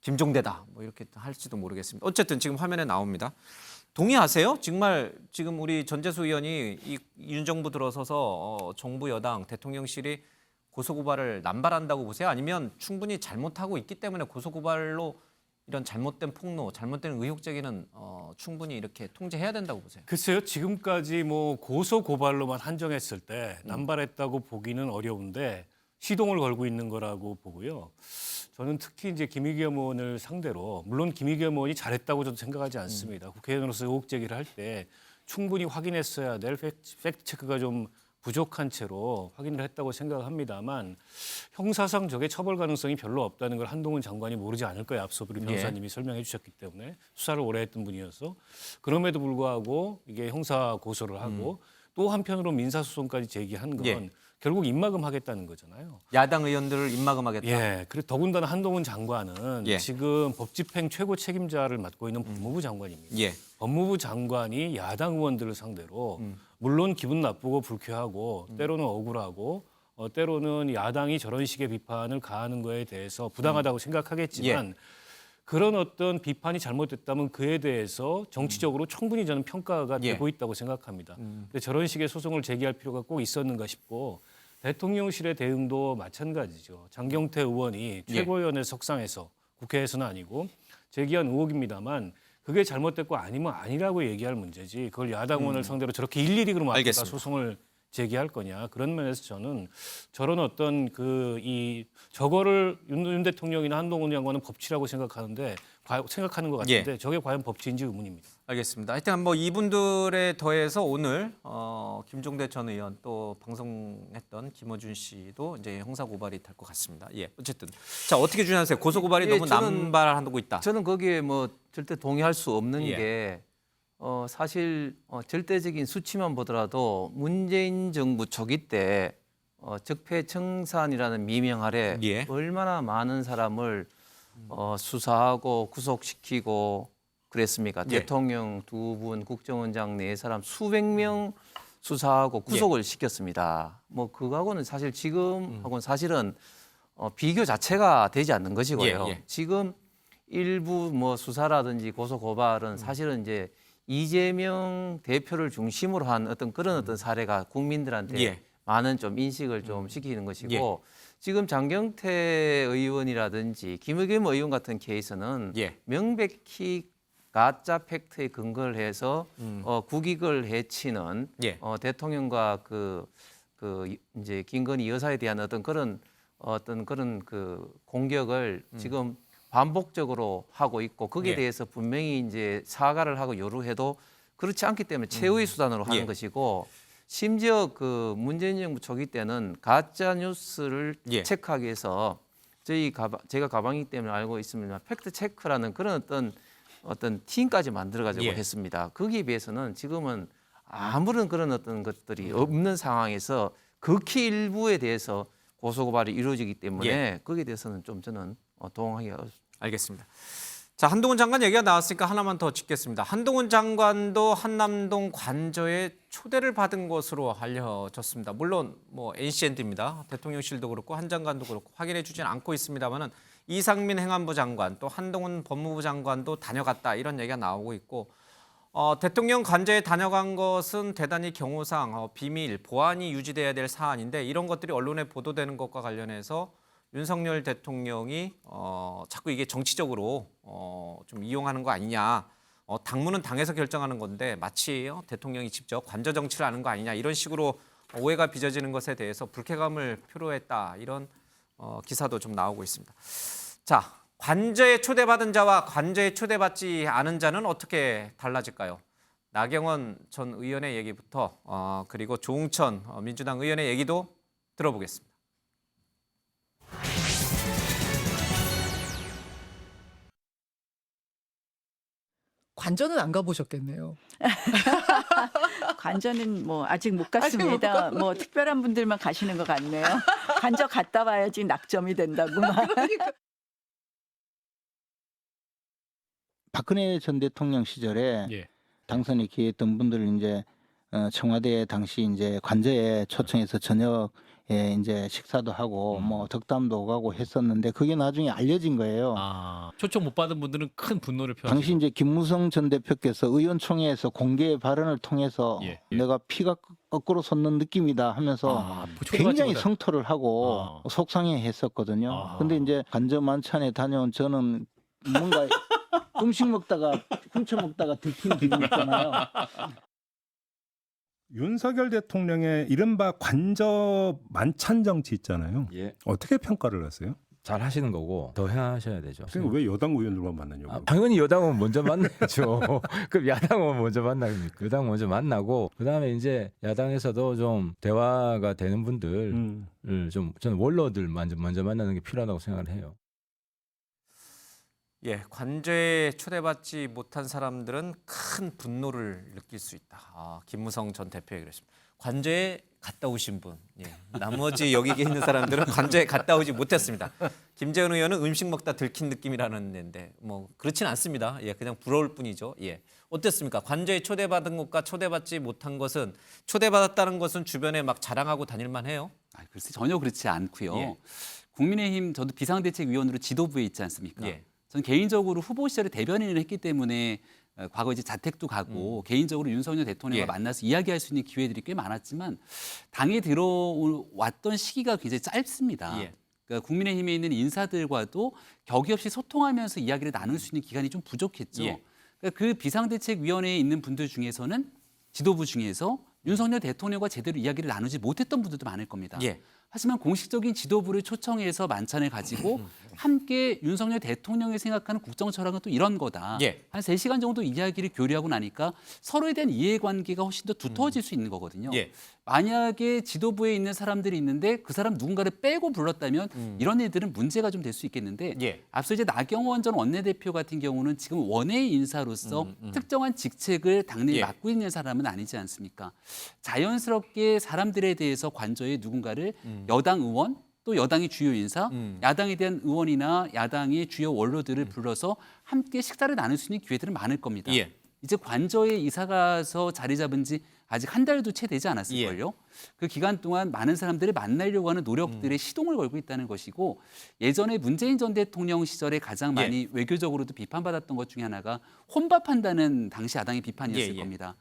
[SPEAKER 1] 김종대다 뭐 이렇게 할지도 모르겠습니다. 어쨌든 지금 화면에 나옵니다. 동의하세요? 정말 지금 우리 전재수 의원이 윤 정부 들어서서 정부 여당 대통령실이 고소고발을 남발한다고 보세요? 아니면 충분히 잘못하고 있기 때문에 고소고발로 이런 잘못된 폭로, 잘못된 의혹 제기는 충분히 이렇게 통제해야 된다고 보세요?
[SPEAKER 5] 글쎄요. 지금까지 뭐 고소 고발로만 한정했을 때 남발했다고 보기는 어려운데 시동을 걸고 있는 거라고 보고요. 저는 특히 이제 김의겸 의원을 상대로 물론 김의겸 의원이 잘했다고 저도 생각하지 않습니다. 국회의원으로서 의혹 제기를 할 때 충분히 확인했어야 될 팩트 체크가 좀 부족한 채로 확인을 했다고 생각합니다만 형사상 저게 처벌 가능성이 별로 없다는 걸 한동훈 장관이 모르지 않을 거예요. 앞서 우리 변호사님이 설명해 주셨기 때문에 수사를 오래 했던 분이어서 그럼에도 불구하고 이게 형사 고소를 하고 또 한편으로 민사소송까지 제기한 건 결국 입막음하겠다는 거잖아요.
[SPEAKER 1] 야당 의원들을 입막음하겠다.
[SPEAKER 5] 예. 그리고 더군다나 한동훈 장관은 지금 법집행 최고 책임자를 맡고 있는 법무부 장관입니다. 법무부 장관이 야당 의원들을 상대로 물론 기분 나쁘고 불쾌하고 때로는 억울하고 때로는 야당이 저런 식의 비판을 가하는 거에 대해서 부당하다고 생각하겠지만 그런 어떤 비판이 잘못됐다면 그에 대해서 정치적으로 충분히 저는 평가가 되고 있다고 생각합니다. 근데 저런 식의 소송을 제기할 필요가 꼭 있었는가 싶고 대통령실의 대응도 마찬가지죠. 장경태 의원이 최고위원회 석상에서 국회에서는 아니고 제기한 의혹입니다만 그게 잘못됐고 아니면 아니라고 얘기할 문제지 그걸 야당 의원을 상대로 저렇게 일일이 그러면 앞에다 소송을 제기할 거냐 그런 면에서 저는 저런 어떤 저거를 윤 대통령이나 한동훈 장관은 법치라고 생각하는 것 같은데 저게 과연 법치인지 의문입니다.
[SPEAKER 1] 알겠습니다. 하여튼 뭐 이분들에 더해서 오늘 김종대 전 의원 또 방송했던 김어준 씨도 이제 형사 고발이 될 것 같습니다. 어쨌든 자 어떻게 주장하세요? 고소 고발이 너무 남발하고 있다.
[SPEAKER 3] 저는 거기에 뭐 절대 동의할 수 없는 게 사실 절대적인 수치만 보더라도 문재인 정부 초기 때 적폐청산이라는 미명 아래 얼마나 많은 사람을 수사하고 구속시키고 그랬습니까? 대통령 2분, 국정원장 4사람 수백 명 수사하고 구속을 시켰습니다. 뭐 그거하고는 사실 지금하고는 사실은 비교 자체가 되지 않는 것이고요.
[SPEAKER 1] 예.
[SPEAKER 3] 지금 일부 뭐 수사라든지 고소 고발은 사실은 이제 이재명 대표를 중심으로 한 그런 어떤 사례가 국민들한테
[SPEAKER 1] 예.
[SPEAKER 3] 많은 좀 인식을 좀 시키는 것이고
[SPEAKER 1] 예.
[SPEAKER 3] 지금 장경태 의원이라든지 김의겸 의원 같은 케이스는
[SPEAKER 1] 예.
[SPEAKER 3] 명백히 가짜 팩트에 근거를 해서 국익을 해치는
[SPEAKER 1] 예.
[SPEAKER 3] 대통령과 그 이제 김건희 여사에 대한 어떤 그런 그 공격을 지금 반복적으로 하고 있고 거기에
[SPEAKER 1] 예.
[SPEAKER 3] 대해서 분명히 이제 사과를 하고 요루해도 그렇지 않기 때문에 최후의 수단으로 하는
[SPEAKER 1] 예.
[SPEAKER 3] 것이고 심지어 그 문재인 정부 초기 때는 가짜 뉴스를
[SPEAKER 1] 예.
[SPEAKER 3] 체크하기 위해서 제가 가방이기 때문에 알고 있습니다. 팩트 체크라는 그런 어떤 팀까지 만들어 가지고
[SPEAKER 1] 예.
[SPEAKER 3] 했습니다. 거기에 비해서는 지금은 아무런 그런 어떤 것들이 없는 상황에서 극히 일부에 대해서 고소고발이 이루어지기 때문에
[SPEAKER 1] 예.
[SPEAKER 3] 거기에 대해서는 좀 저는 동의하기가 어렵습니다.
[SPEAKER 1] 알겠습니다. 자, 한동훈 장관 얘기가 나왔으니까 하나만 더 짚겠습니다. 한동훈 장관도 한남동 관저에 초대를 받은 것으로 알려졌습니다. 물론 뭐 NCND입니다. 대통령실도 그렇고 한 장관도 그렇고 확인해 주진 않고 있습니다만은 이상민 행안부 장관 또 한동훈 법무부 장관도 다녀갔다 이런 얘기가 나오고 있고 대통령 관저에 다녀간 것은 대단히 경호상 비밀 보안이 유지돼야 될 사안인데 이런 것들이 언론에 보도되는 것과 관련해서 윤석열 대통령이 자꾸 이게 정치적으로 좀 이용하는 거 아니냐. 당무는 당에서 결정하는 건데 마치 대통령이 직접 관저 정치를 하는 거 아니냐 이런 식으로 오해가 빚어지는 것에 대해서 불쾌감을 표로했다 이런 기사도 좀 나오고 있습니다. 자, 관저에 초대받은 자와 관저에 초대받지 않은 자는 어떻게 달라질까요? 나경원 전 의원의 얘기부터 그리고 조응천 민주당 의원의 얘기도 들어보겠습니다.
[SPEAKER 16] 관저는 안 가보셨겠네요.
[SPEAKER 17] 관저는 뭐 아직 못 갔습니다. 뭐 특별한 분들만 가시는 것 같네요. 관저 갔다 와야지 낙점이 된다고.
[SPEAKER 16] 그러니까.
[SPEAKER 18] 박근혜 전 대통령 시절에
[SPEAKER 5] 예.
[SPEAKER 18] 당선이 기했던 분들을 이제 청와대 당시 이제 관저에 초청해서 저녁에 이제 식사도 하고 뭐 덕담도 가고 했었는데 그게 나중에 알려진 거예요.
[SPEAKER 19] 초청 못 받은 분들은 큰 분노를 표하시고
[SPEAKER 18] 당시 이제 김무성 전 대표께서 의원총회에서 공개 발언을 통해서 내가 피가 거꾸로 솟는 느낌이다 하면서 굉장히 성토를 하고 속상해했었거든요. 근데 이제 관저 만찬에 다녀온 저는 뭔가 음식 먹다가 훔쳐 먹다가 들킨 기분 있잖아요.
[SPEAKER 20] 윤석열 대통령의 이른바 관저 만찬 정치 있잖아요. 어떻게 평가를 하세요?
[SPEAKER 21] 잘 하시는 거고 더 하셔야 되죠.
[SPEAKER 20] 그럼 왜 여당 의원들만 만나냐고?
[SPEAKER 21] 당연히 여당은 먼저 만나죠. 그럼 야당은 먼저 만나니까 여당 먼저 만나고 그다음에 이제 야당에서도 좀 대화가 되는 분들을 좀 저는 원로들 먼저 만나는 게 필요하다고 생각을 해요.
[SPEAKER 1] 예, 관저에 초대받지 못한 사람들은 큰 분노를 느낄 수 있다. 김무성 전 대표가 그랬습니다. 관저에 갔다 오신 분, 나머지 여기 있는 사람들은 관저에 갔다 오지 못했습니다. 김재현 의원은 음식 먹다 들킨 느낌이라는 데인데 뭐 그렇진 않습니다. 그냥 부러울 뿐이죠. 어땠습니까? 관저에 초대받은 것과 초대받지 못한 것은 초대받았다는 것은 주변에 막 자랑하고 다닐만 해요?
[SPEAKER 6] 글쎄 전혀 그렇지 않고요. 국민의힘 저도 비상대책위원으로 지도부에 있지 않습니까? 저는 개인적으로 후보 시절에 대변인을 했기 때문에 과거 이제 자택도 가고 개인적으로 윤석열 대통령과 만나서 이야기할 수 있는 기회들이 꽤 많았지만 당에 들어왔던 시기가 굉장히 짧습니다. 그러니까 국민의힘에 있는 인사들과도 격이 없이 소통하면서 이야기를 나눌 수 있는 기간이 좀 부족했죠. 그러니까 그 비상대책위원회에 있는 분들 중에서는 지도부 중에서 윤석열 대통령과 제대로 이야기를 나누지 못했던 분들도 많을 겁니다. 하지만 공식적인 지도부를 초청해서 만찬을 가지고 함께 윤석열 대통령이 생각하는 국정 철학은 또 이런 거다. 한 3시간 정도 이야기를 교류하고 나니까 서로에 대한 이해관계가 훨씬 더 두터워질 수 있는 거거든요. 만약에 지도부에 있는 사람들이 있는데 그 사람 누군가를 빼고 불렀다면 이런 일들은 문제가 좀 될 수 있겠는데 앞서 이제 나경원 전 원내대표 같은 경우는 지금 원외 인사로서 특정한 직책을 당내에 맡고 있는 사람은 아니지 않습니까? 자연스럽게 사람들에 대해서 관저에 누군가를 여당 의원 또 여당의 주요 인사, 야당에 대한 의원이나 야당의 주요 원로들을 불러서 함께 식사를 나눌 수 있는 기회들은 많을 겁니다. 이제 관저에 이사 가서 자리 잡은 지 아직 한 달도 채 되지 않았을걸요. 그 기간 동안 많은 사람들을 만나려고 하는 노력들의 시동을 걸고 있다는 것이고 예전에 문재인 전 대통령 시절에 가장 많이 외교적으로도 비판받았던 것 중에 하나가 혼밥한다는 당시 야당의 비판이었을 겁니다.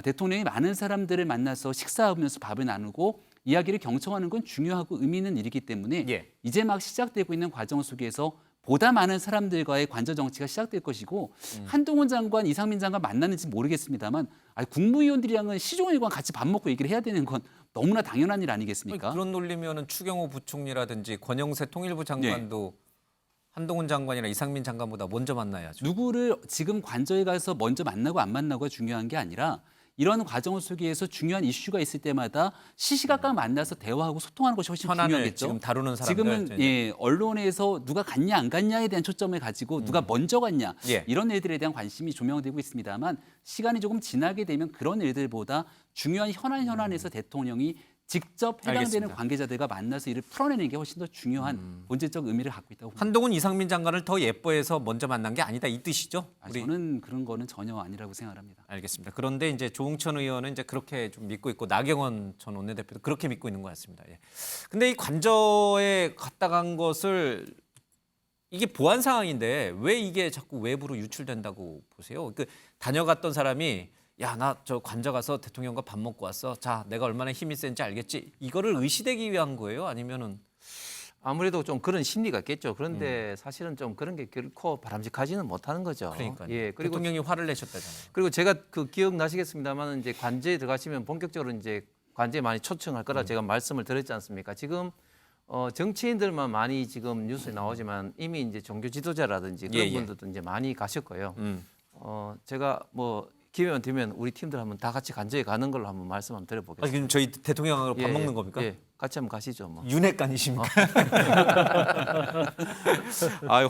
[SPEAKER 6] 대통령이 많은 사람들을 만나서 식사하면서 밥을 나누고 이야기를 경청하는 건 중요하고 의미 있는 일이기 때문에 이제 막 시작되고 있는 과정 속에서 보다 많은 사람들과의 관저 정치가 시작될 것이고 한동훈 장관, 이상민 장관 만나는지 모르겠습니다만 국무위원들이랑은 시종일 일관 같이 밥 먹고 얘기를 해야 되는 건 너무나 당연한 일 아니겠습니까?
[SPEAKER 1] 그런 논리면은 추경호 부총리라든지 권영세 통일부 장관도 한동훈 장관이나 이상민 장관보다 먼저 만나야죠.
[SPEAKER 6] 누구를 지금 관저에 가서 먼저 만나고 안 만나고가 중요한 게 아니라 이런 과정 속에서 중요한 이슈가 있을 때마다 시시각각 만나서 대화하고 소통하는 것이 훨씬 중요하겠죠.
[SPEAKER 1] 지금 다루는 사람들.
[SPEAKER 6] 지금은 언론에서 누가 갔냐 안 갔냐에 대한 초점을 가지고 누가 먼저 갔냐 이런 일들에 대한 관심이 조명되고 있습니다만 시간이 조금 지나게 되면 그런 일들보다 중요한 현안에서 대통령이 직접 해당되는
[SPEAKER 1] 알겠습니다.
[SPEAKER 6] 관계자들과 만나서 이를 풀어내는 게 훨씬 더 중요한 본질적 의미를 갖고 있다고 봅니다.
[SPEAKER 1] 한동훈, 이상민 장관을 더 예뻐해서 먼저 만난 게 아니다 이 뜻이죠?
[SPEAKER 6] 저는 그런 거는 전혀 아니라고 생각합니다.
[SPEAKER 1] 알겠습니다. 그런데 이제 조응천 의원은 이제 그렇게 좀 믿고 있고 나경원 전 원내대표도 그렇게 믿고 있는 것 같습니다. 근데 이 관저에 갔다 간 것을 이게 보안 상황인데 왜 이게 자꾸 외부로 유출된다고 보세요? 그 다녀갔던 사람이 야, 나 저 관저 가서 대통령과 밥 먹고 왔어. 자, 내가 얼마나 힘이 센지 알겠지? 이거를 의시되기 위한 거예요? 아니면은
[SPEAKER 3] 아무래도 좀 그런 심리가 있겠죠. 그런데 사실은 좀 그런 게 결코 바람직하지는 못하는 거죠.
[SPEAKER 1] 그러니까요.
[SPEAKER 3] 그리고
[SPEAKER 1] 대통령이 화를 내셨다잖아요.
[SPEAKER 3] 그리고 제가 그 기억나시겠습니다만 이제 관제에 들어가시면 본격적으로 이제 관제에 많이 초청할 거라 제가 말씀을 드렸지 않습니까? 지금 정치인들만 많이 지금 뉴스에 나오지만 이미 이제 종교 지도자라든지 그런 분들도 이제 많이 가셨고요. 제가 뭐 기회만 되면 우리 팀들 한번 다 같이 관저에 가는 걸로 한번 말씀 한번 드려보겠습니다.
[SPEAKER 1] 지금 저희 대통령하고 밥 먹는 겁니까?
[SPEAKER 3] 같이 한번 가시죠. 뭐.
[SPEAKER 1] 윤핵관이십니까?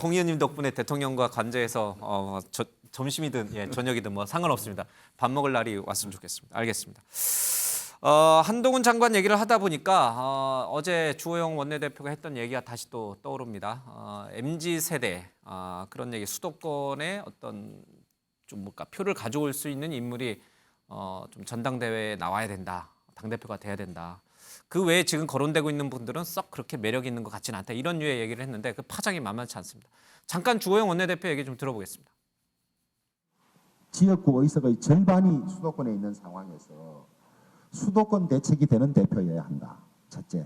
[SPEAKER 1] 홍 의원님 덕분에 대통령과 관저에서 점심이든 저녁이든 뭐 상관없습니다. 밥 먹을 날이 왔으면 좋겠습니다. 알겠습니다. 한동훈 장관 얘기를 하다 보니까 어제 주호영 원내대표가 했던 얘기가 다시 또 떠오릅니다. MZ세대 그런 얘기 수도권의 어떤 좀 뭔가 표를 가져올 수 있는 인물이 좀 전당대회에 나와야 된다. 당대표가 돼야 된다. 그 외에 지금 거론되고 있는 분들은 썩 그렇게 매력 있는 것 같지는 않다. 이런 류의 얘기를 했는데 그 파장이 만만치 않습니다. 잠깐 주호영 원내대표 얘기 좀 들어보겠습니다.
[SPEAKER 2] 지역구 의석의 절반이 수도권에 있는 상황에서 수도권 대책이 되는 대표여야 한다. 첫째.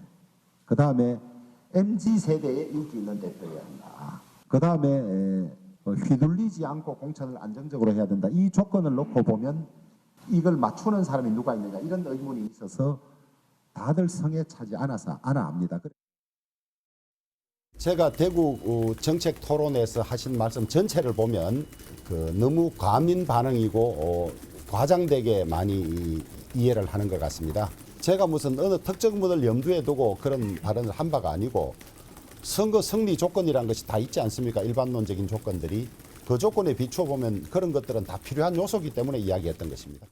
[SPEAKER 2] 그다음에 MZ세대에 인기 있는 대표여야 한다. 그다음에 휘둘리지 않고 공천을 안정적으로 해야 된다. 이 조건을 놓고 보면 이걸 맞추는 사람이 누가 있느냐 이런 의문이 있어서 다들 성에 차지 않아 합니다.
[SPEAKER 22] 제가 대구 정책 토론에서 하신 말씀 전체를 보면 너무 과민 반응이고 과장되게 많이 이해를 하는 것 같습니다. 제가 무슨 어느 특정 분을 염두에 두고 그런 발언을 한 바가 아니고 선거 승리 조건이라는 것이 다 있지 않습니까? 일반론적인 조건들이. 그 조건에 비추어 보면 그런 것들은 다 필요한 요소이기 때문에 이야기했던 것입니다.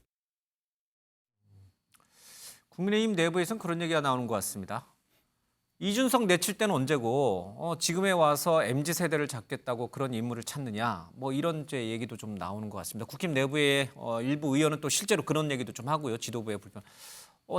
[SPEAKER 1] 국민의힘 내부에서는 그런 얘기가 나오는 것 같습니다. 이준석 내칠 때는 언제고 지금에 와서 MZ세대를 잡겠다고 그런 인물을 찾느냐 뭐 이런 얘기도 좀 나오는 것 같습니다. 국힘 내부의 일부 의원은 또 실제로 그런 얘기도 좀 하고요. 지도부의 불편.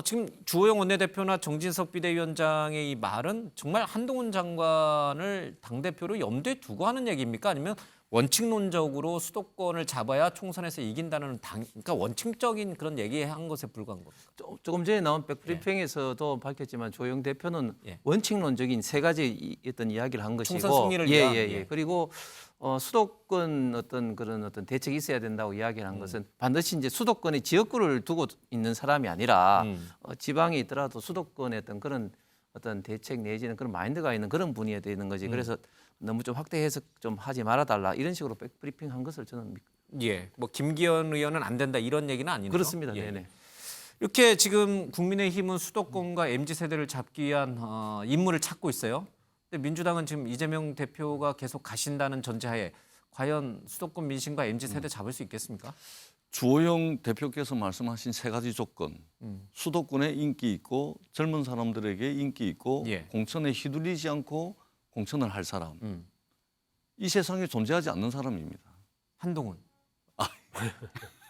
[SPEAKER 1] 지금 주호영 원내대표나 정진석 비대위원장의 이 말은 정말 한동훈 장관을 당대표로 염두에 두고 하는 얘기입니까? 아니면 원칙론적으로 수도권을 잡아야 총선에서 이긴다는 그러니까 원칙적인 그런 얘기한 것에 불과한 겁니까?
[SPEAKER 3] 조금 전에 나온 백브리핑에서도 밝혔지만 조영 대표는 원칙론적인 세 가지 어떤 이야기를 한 것이고
[SPEAKER 1] 총선 승리를 위한
[SPEAKER 3] 그리고 수도권 어떤 대책이 있어야 된다고 이야기를 한 것은 반드시 이제 수도권의 지역구를 두고 있는 사람이 아니라 지방에 있더라도 수도권의 그런 어떤 대책 내지는 그런 마인드가 있는 그런 분이어야 되는 거지. 그래서 너무 좀 확대 해석 좀 하지 말아달라 이런 식으로 백브리핑 한 것을 저는
[SPEAKER 1] 뭐 김기현 의원은 안 된다 이런 얘기는 아니네요.
[SPEAKER 3] 그렇습니다. 네네.
[SPEAKER 1] 이렇게 지금 국민의힘은 수도권과 MZ세대를 잡기 위한 인물을 찾고 있어요. 근데 민주당은 지금 이재명 대표가 계속 가신다는 전제하에 과연 수도권 민심과 MZ세대 잡을 수 있겠습니까?
[SPEAKER 4] 주호영 대표께서 말씀하신 세 가지 조건, 수도권에 인기 있고 젊은 사람들에게 인기 있고 공천에 휘둘리지 않고 공천을 할 사람. 이 세상에 존재하지 않는 사람입니다.
[SPEAKER 1] 한동훈.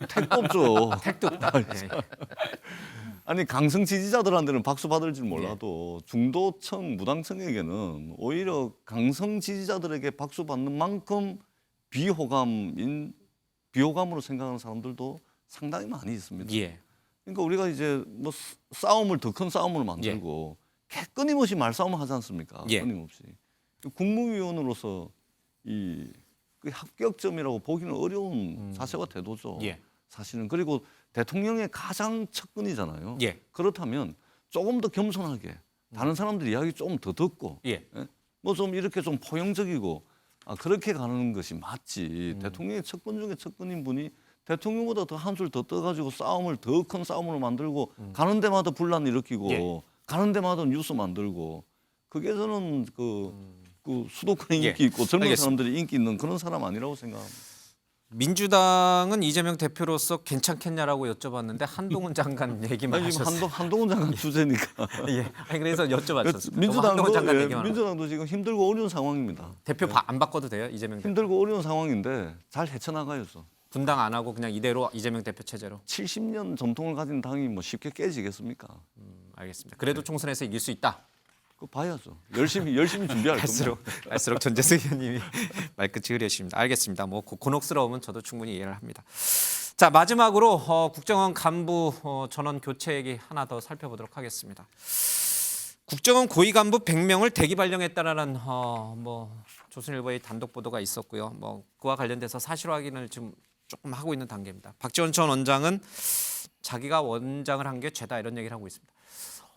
[SPEAKER 4] 택도 없죠.
[SPEAKER 1] 택도 없다.
[SPEAKER 4] 아니 강성 지지자들한테는 박수 받을지 몰라도 중도층 무당층에게는 오히려 강성 지지자들에게 박수 받는 만큼 비호감으로 생각하는 사람들도 상당히 많이 있습니다.
[SPEAKER 1] 예.
[SPEAKER 4] 그러니까 우리가 이제 뭐 싸움을 더 큰 싸움을 만들고 끊임없이 말싸움을 하지 않습니까?
[SPEAKER 1] 예.
[SPEAKER 4] 끊임없이 국무위원으로서 그 합격점이라고 보기는 어려운 사세와 태도죠.
[SPEAKER 1] 예.
[SPEAKER 4] 사실은 그리고 대통령의 가장 측근이잖아요.
[SPEAKER 1] 예.
[SPEAKER 4] 그렇다면 조금 더 겸손하게 다른 사람들 이야기 조금 더 듣고 뭐 좀 이렇게 좀 포용적이고 그렇게 가는 것이 맞지. 대통령의 측근 중에 측근인 분이 대통령보다 더 한 줄 더 떠가지고 싸움을 더 큰 싸움으로 만들고 가는 데마다 분란 일으키고 가는 데마다 뉴스 만들고 그게 저는 그 수도권에 인기 있고 젊은 사람들이 인기 있는 그런 사람 아니라고 생각합니다.
[SPEAKER 1] 민주당은 이재명 대표로서 괜찮겠냐라고 여쭤봤는데 한동훈 장관 얘기만
[SPEAKER 4] 아니, 지금
[SPEAKER 1] 하셨어요.
[SPEAKER 4] 한동훈 장관 주제니까.
[SPEAKER 1] 예. 아니, 그래서 여쭤봤었어요.
[SPEAKER 4] 민주당도,
[SPEAKER 1] 장관 얘기만
[SPEAKER 4] 민주당도 지금 힘들고 어려운 상황입니다.
[SPEAKER 1] 대표 안 바꿔도 돼요, 이재명 대표?
[SPEAKER 4] 힘들고 어려운 상황인데 잘 헤쳐나가야죠.
[SPEAKER 1] 분당 안 하고 그냥 이대로 이재명 대표 체제로.
[SPEAKER 4] 70년 전통을 가진 당이 뭐 쉽게 깨지겠습니까?
[SPEAKER 1] 알겠습니다. 그래도 총선에서 이길 수 있다.
[SPEAKER 4] 그거 봐야죠. 열심히 준비할 겁니다.
[SPEAKER 1] 갈수록 전재승 의원님이 말끝이 흐려집니다. 알겠습니다. 뭐 곤혹스러움은 저도 충분히 이해를 합니다. 자, 마지막으로 국정원 간부 전원 교체 얘기 하나 더 살펴보도록 하겠습니다. 국정원 고위 간부 100명을 대기 발령했다라는 조선일보의 단독 보도가 있었고요. 뭐 그와 관련돼서 사실 확인을 지금 조금 하고 있는 단계입니다. 박지원 전 원장은 자기가 원장을 한 게 죄다 이런 얘기를 하고 있습니다.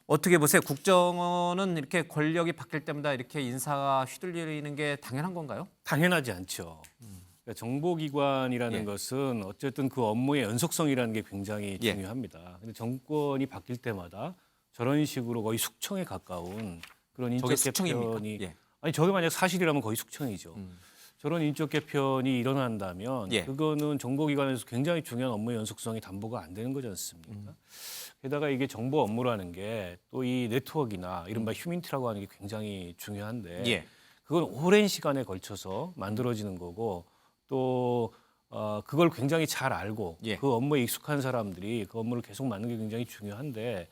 [SPEAKER 1] 어떻게 보세요? 국정원은 이렇게 권력이 바뀔 때마다 이렇게 인사가 휘둘리는 게 당연한 건가요?
[SPEAKER 5] 당연하지 않죠. 그러니까 정보기관이라는 것은 어쨌든 그 업무의 연속성이라는 게 굉장히 중요합니다. 근데 정권이 바뀔 때마다 저런 식으로 거의 숙청에 가까운 그런 인적 개편이 아니 저게 만약 사실이라면 거의 숙청이죠. 저런 인적 개편이 일어난다면 그거는 정보기관에서 굉장히 중요한 업무의 연속성이 담보가 안 되는 거지 않습니까? 게다가 이게 정보 업무라는 게 또 이 네트워크나 이른바 휴민트라고 하는 게 굉장히 중요한데 그건 오랜 시간에 걸쳐서 만들어지는 거고 또 그걸 굉장히 잘 알고 그 업무에 익숙한 사람들이 그 업무를 계속 맡는 게 굉장히 중요한데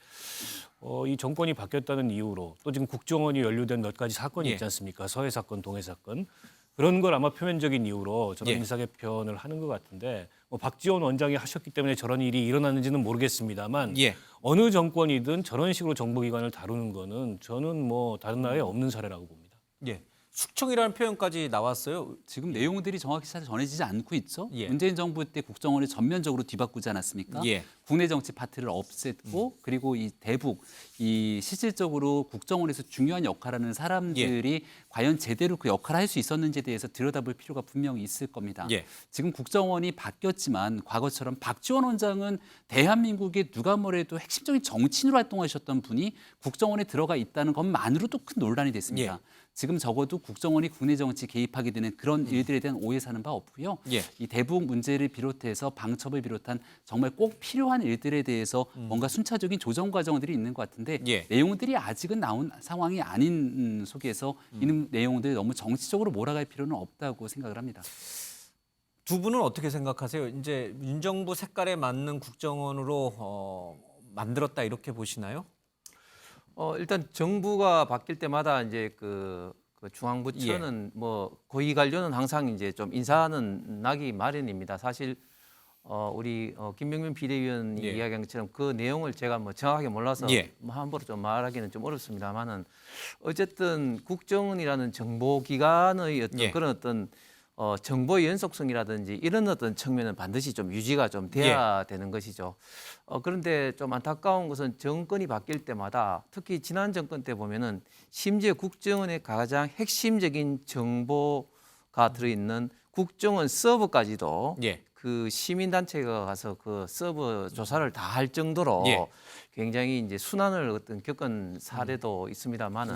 [SPEAKER 5] 이 정권이 바뀌었다는 이유로 또 지금 국정원이 연루된 몇 가지 사건이 있지 않습니까? 서해 사건, 동해 사건. 그런 걸 아마 표면적인 이유로 저런 인사 개편을 하는 것 같은데 뭐 박지원 원장이 하셨기 때문에 저런 일이 일어났는지는 모르겠습니다만 어느 정권이든 저런 식으로 정보기관을 다루는 거는 저는 뭐 다른 나라에 없는 사례라고 봅니다.
[SPEAKER 1] 예. 숙청이라는 표현까지 나왔어요.
[SPEAKER 6] 지금 내용들이 정확히 잘 전해지지 않고 있죠. 문재인 정부 때 국정원을 전면적으로 뒤바꾸지 않았습니까? 국내 정치 파트를 없앴고 그리고 이 대북 이 실질적으로 국정원에서 중요한 역할을 하는 사람들이 과연 제대로 그 역할을 할 수 있었는지에 대해서 들여다볼 필요가 분명히 있을 겁니다. 지금 국정원이 바뀌었지만 과거처럼 박지원 원장은 대한민국의 누가 뭐래도 핵심적인 정치인으로 활동하셨던 분이 국정원에 들어가 있다는 것만으로도 큰 논란이 됐습니다. 지금 적어도 국정원이 국내 정치 개입하게 되는 그런 일들에 대한 오해 사는 바 없고요. 이 대북 문제를 비롯해서 방첩을 비롯한 정말 꼭 필요한 일들에 대해서 뭔가 순차적인 조정 과정들이 있는 것 같은데 내용들이 아직은 나온 상황이 아닌 속에서 이 내용들 너무 정치적으로 몰아갈 필요는 없다고 생각을 합니다.
[SPEAKER 1] 두 분은 어떻게 생각하세요? 이제 윤정부 색깔에 맞는 국정원으로 만들었다 이렇게 보시나요?
[SPEAKER 3] 일단 정부가 바뀔 때마다 이제 그 중앙부처는 뭐 고위 관료는 항상 이제 좀 인사는 나기 마련입니다. 사실 우리 김병민 비대위원이 이야기한 것처럼 그 내용을 제가 뭐 정확하게 몰라서 뭐 함부로 좀 말하기는 좀 어렵습니다만은 어쨌든 국정원이라는 정보기관의 어떤 그런 어떤 정보의 연속성이라든지 이런 어떤 측면은 반드시 좀 유지가 좀 돼야 되는 것이죠. 그런데 좀 안타까운 것은 정권이 바뀔 때마다 특히 지난 정권 때 보면은 심지어 국정원의 가장 핵심적인 정보가 들어있는 국정원 서버까지도 그 시민단체가 가서 그 서버 조사를 다 할 정도로 굉장히 이제 순환을 어떤 겪은 사례도 있습니다만은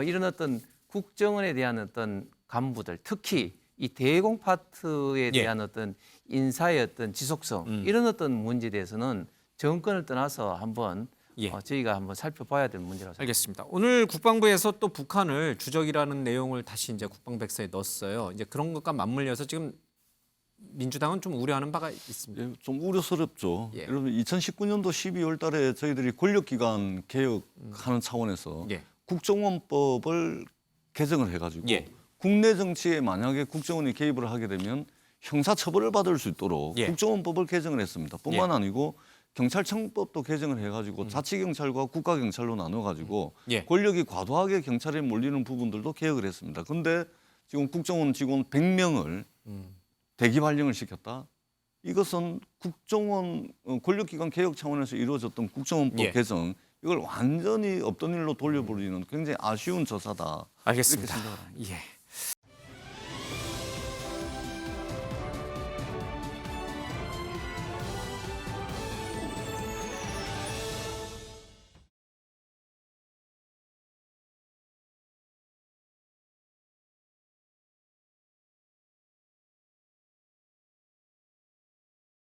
[SPEAKER 3] 이런 어떤 국정원에 대한 어떤 간부들 특히 이 대공 파트에 대한 어떤 인사의 어떤 지속성 이런 어떤 문제에 대해서는 정권을 떠나서 한번 저희가 한번 살펴봐야 될 문제라고 생각합니다.
[SPEAKER 1] 알겠습니다. 오늘 국방부에서 또 북한을 주적이라는 내용을 다시 이제 국방백서에 넣었어요. 이제 그런 것과 맞물려서 지금 민주당은 좀 우려하는 바가 있습니다.
[SPEAKER 4] 예, 좀 우려스럽죠.
[SPEAKER 1] 예.
[SPEAKER 4] 여러분 2019년도 12월 달에 저희들이 권력기관 개혁하는 차원에서 국정원법을 개정을 해가지고
[SPEAKER 1] 예.
[SPEAKER 4] 국내 정치에 만약에 국정원이 개입을 하게 되면 형사처벌을 받을 수 있도록
[SPEAKER 1] 예.
[SPEAKER 4] 국정원법을 개정을 했습니다. 뿐만
[SPEAKER 1] 예.
[SPEAKER 4] 아니고 경찰청법도 개정을 해가지고 자치경찰과 국가경찰로 나눠가지고
[SPEAKER 1] 예.
[SPEAKER 4] 권력이 과도하게 경찰에 몰리는 부분들도 개혁을 했습니다. 그런데 지금 국정원 직원 100명을 대기 발령을 시켰다. 이것은 국정원 권력기관 개혁 차원에서 이루어졌던 국정원법
[SPEAKER 1] 예.
[SPEAKER 4] 개정 이걸 완전히 없던 일로 돌려버리는 굉장히 아쉬운 저사다.
[SPEAKER 1] 알겠습니다.
[SPEAKER 4] 이렇게 생각합니다.
[SPEAKER 1] 예.